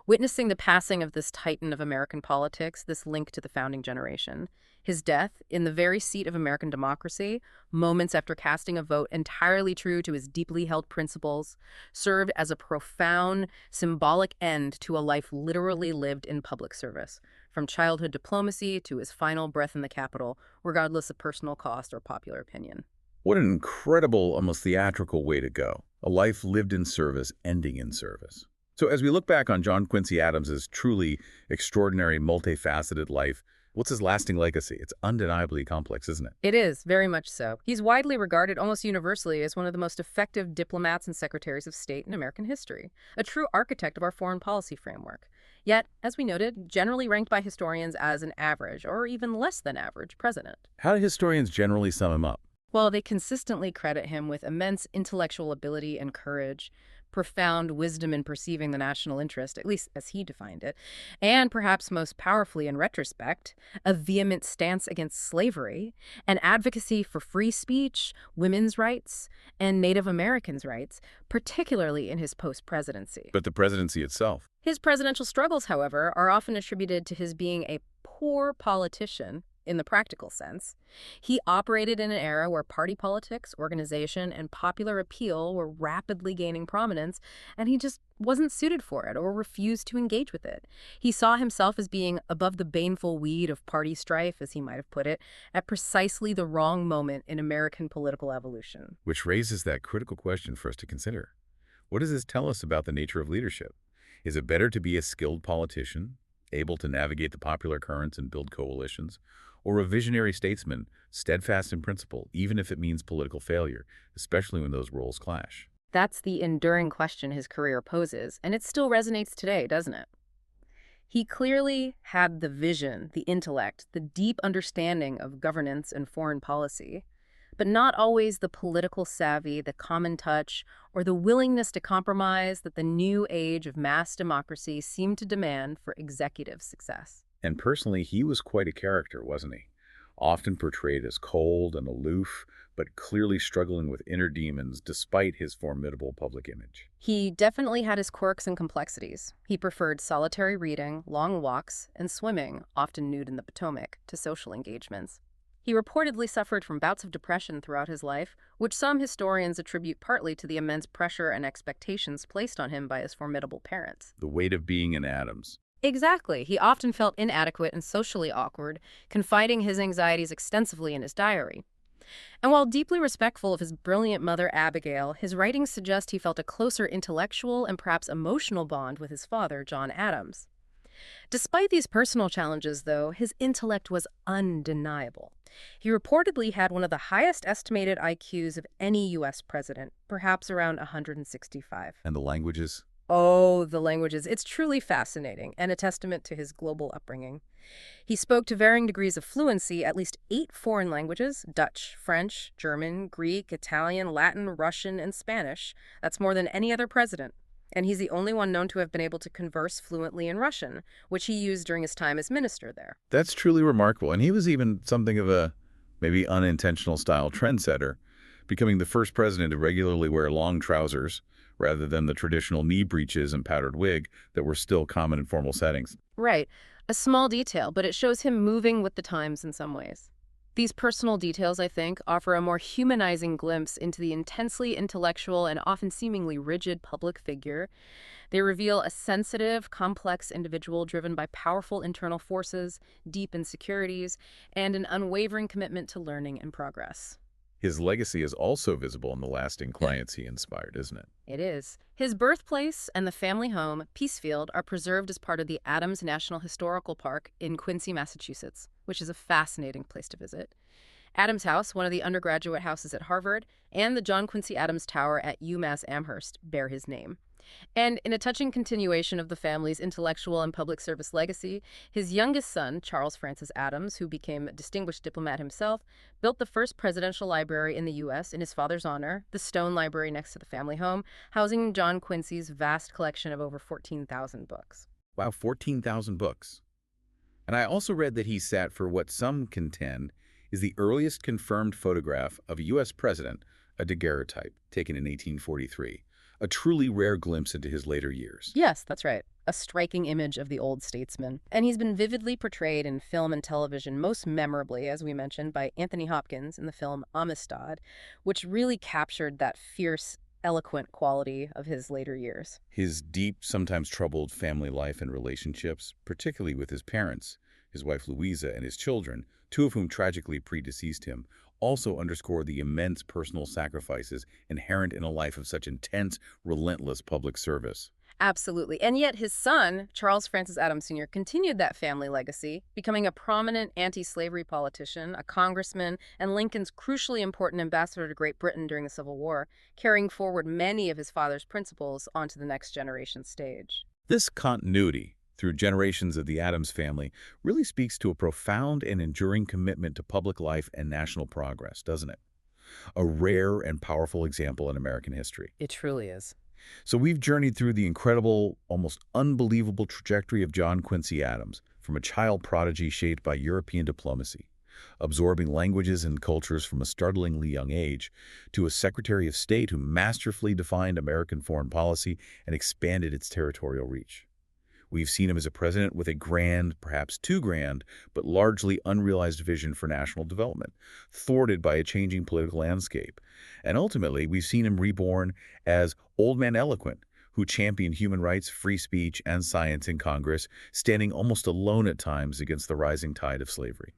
Witnessing the passing of this titan of American politics, this link to the founding generation, his death in the very seat of American democracy, moments after casting a vote entirely true to his deeply held principles, served as a profound, symbolic end to a life literally lived in public service, from childhood diplomacy to his final breath in the Capitol, regardless of personal cost or popular opinion. What an incredible, almost theatrical way to go. A life lived in service, ending in service. So as we look back on John Quincy Adams's truly extraordinary, multifaceted life, what's his lasting legacy? It's undeniably complex, isn't it? It is, very much so. He's widely regarded almost universally as one of the most effective diplomats and secretaries of state in American history, a true architect of our foreign policy framework. Yet, as we noted, generally ranked by historians as an average, or even less than average, president. How do historians generally sum him up? Well, they consistently credit him with immense intellectual ability and courage, profound wisdom in perceiving the national interest, at least as he defined it, and perhaps most powerfully in retrospect, a vehement stance against slavery, an advocacy for free speech, women's rights, and Native Americans' rights, particularly in his post-presidency. But the presidency itself? His presidential struggles, however, are often attributed to his being a poor politician in the practical sense. He operated in an era where party politics, organization, and popular appeal were rapidly gaining prominence, and he just wasn't suited for it or refused to engage with it. He saw himself as being above the baneful weed of party strife, as he might have put it, at precisely the wrong moment in American political evolution. Which raises that critical question for us to consider. What does this tell us about the nature of leadership? Is it better to be a skilled politician, able to navigate the popular currents and build coalitions, or a visionary statesman, steadfast in principle, even if it means political failure, especially when those roles clash? That's the enduring question his career poses, and it still resonates today, doesn't it? He clearly had the vision, the intellect, the deep understanding of governance and foreign policy, but not always the political savvy, the common touch, or the willingness to compromise that the new age of mass democracy seemed to demand for executive success. And personally, he was quite a character, wasn't he? Often portrayed as cold and aloof, but clearly struggling with inner demons despite his formidable public image. He definitely had his quirks and complexities. He preferred solitary reading, long walks, and swimming, often nude in the Potomac, to social engagements. He reportedly suffered from bouts of depression throughout his life, which some historians attribute partly to the immense pressure and expectations placed on him by his formidable parents. The weight of being an Adams. Exactly. He often felt inadequate and socially awkward, confiding his anxieties extensively in his diary. And while deeply respectful of his brilliant mother, Abigail, his writings suggest he felt a closer intellectual and perhaps emotional bond with his father, John Adams. Despite these personal challenges, though, his intellect was undeniable. He reportedly had one of the highest estimated IQs of any U.S. president, perhaps around 165. And the languages? Oh, the languages. It's truly fascinating and a testament to his global upbringing. He spoke to varying degrees of fluency at least 8 foreign languages: Dutch, French, German, Greek, Italian, Latin, Russian, and Spanish. That's more than any other president. And he's the only one known to have been able to converse fluently in Russian, which he used during his time as minister there. That's truly remarkable. And he was even something of a maybe unintentional style trendsetter, becoming the first president to regularly wear long trousers rather than the traditional knee breeches and powdered wig that were still common in formal settings. Right. A small detail, but it shows him moving with the times in some ways. These personal details, I think, offer a more humanizing glimpse into the intensely intellectual and often seemingly rigid public figure. They reveal a sensitive, complex individual driven by powerful internal forces, deep insecurities, and an unwavering commitment to learning and progress. His legacy is also visible in the lasting clients he inspired, isn't it? It is. His birthplace and the family home, Peacefield, are preserved as part of the Adams National Historical Park in Quincy, Massachusetts, which is a fascinating place to visit. Adams House, one of the undergraduate houses at Harvard, and the John Quincy Adams Tower at UMass Amherst bear his name. And in a touching continuation of the family's intellectual and public service legacy, his youngest son, Charles Francis Adams, who became a distinguished diplomat himself, built the first presidential library in the U.S. in his father's honor, the Stone Library next to the family home, housing John Quincy's vast collection of over 14,000 books. Wow, 14,000 books. And I also read that he sat for what some contend is the earliest confirmed photograph of a U.S. president, a daguerreotype, taken in 1843. A truly rare glimpse into his later years. Yes, that's right. A striking image of the old statesman. And he's been vividly portrayed in film and television, most memorably, as we mentioned, by Anthony Hopkins in the film Amistad, which really captured that fierce, eloquent quality of his later years. His deep, sometimes troubled family life and relationships, particularly with his parents, his wife Louisa, and his children, 2 of whom tragically predeceased him, also underscore the immense personal sacrifices inherent in a life of such intense, relentless public service. Absolutely. And yet his son, Charles Francis Adams Sr., continued that family legacy, becoming a prominent anti-slavery politician, a congressman, and Lincoln's crucially important ambassador to Great Britain during the Civil War, carrying forward many of his father's principles onto the next generation stage. This continuity through generations of the Adams family really speaks to a profound and enduring commitment to public life and national progress, doesn't it? A rare and powerful example in American history. It truly is. So we've journeyed through the incredible, almost unbelievable trajectory of John Quincy Adams, from a child prodigy shaped by European diplomacy, absorbing languages and cultures from a startlingly young age, to a Secretary of State who masterfully defined American foreign policy and expanded its territorial reach. We've seen him as a president with a grand, perhaps too grand, but largely unrealized vision for national development, thwarted by a changing political landscape. And ultimately, we've seen him reborn as Old Man Eloquent, who championed human rights, free speech, and science in Congress, standing almost alone at times against the rising tide of slavery.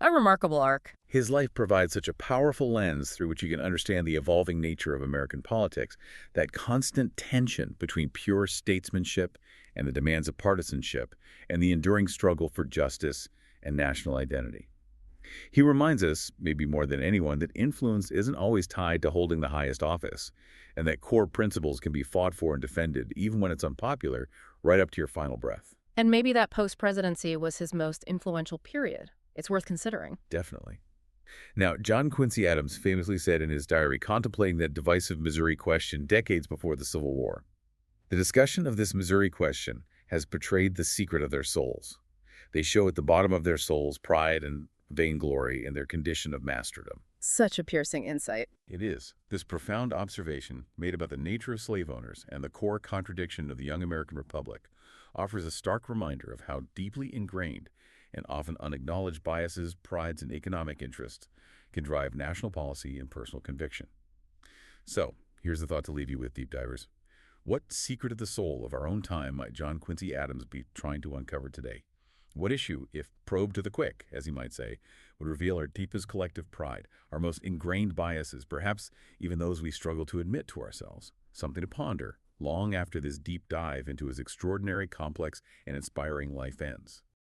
A remarkable arc. His life provides such a powerful lens through which you can understand the evolving nature of American politics, that constant tension between pure statesmanship and the demands of partisanship, and the enduring struggle for justice and national identity. He reminds us, maybe more than anyone, that influence isn't always tied to holding the highest office, and that core principles can be fought for and defended, even when it's unpopular, right up to your final breath. And maybe that post-presidency was his most influential period. It's worth considering. Definitely. Now, John Quincy Adams famously said in his diary, contemplating that divisive Missouri question decades before the Civil War, "The discussion of this Missouri question has betrayed the secret of their souls. They show at the bottom of their souls pride and vainglory in their condition of masterdom." Such a piercing insight. It is. This profound observation, made about the nature of slave owners and the core contradiction of the young American Republic, offers a stark reminder of how deeply ingrained and often unacknowledged biases, prides, and economic interests can drive national policy and personal conviction. So, here's the thought to leave you with, deep divers. What secret of the soul of our own time might John Quincy Adams be trying to uncover today? What issue, if probed to the quick, as he might say, would reveal our deepest collective pride, our most ingrained biases, perhaps even those we struggle to admit to ourselves? Something to ponder long after this deep dive into his extraordinary, complex, and inspiring life ends.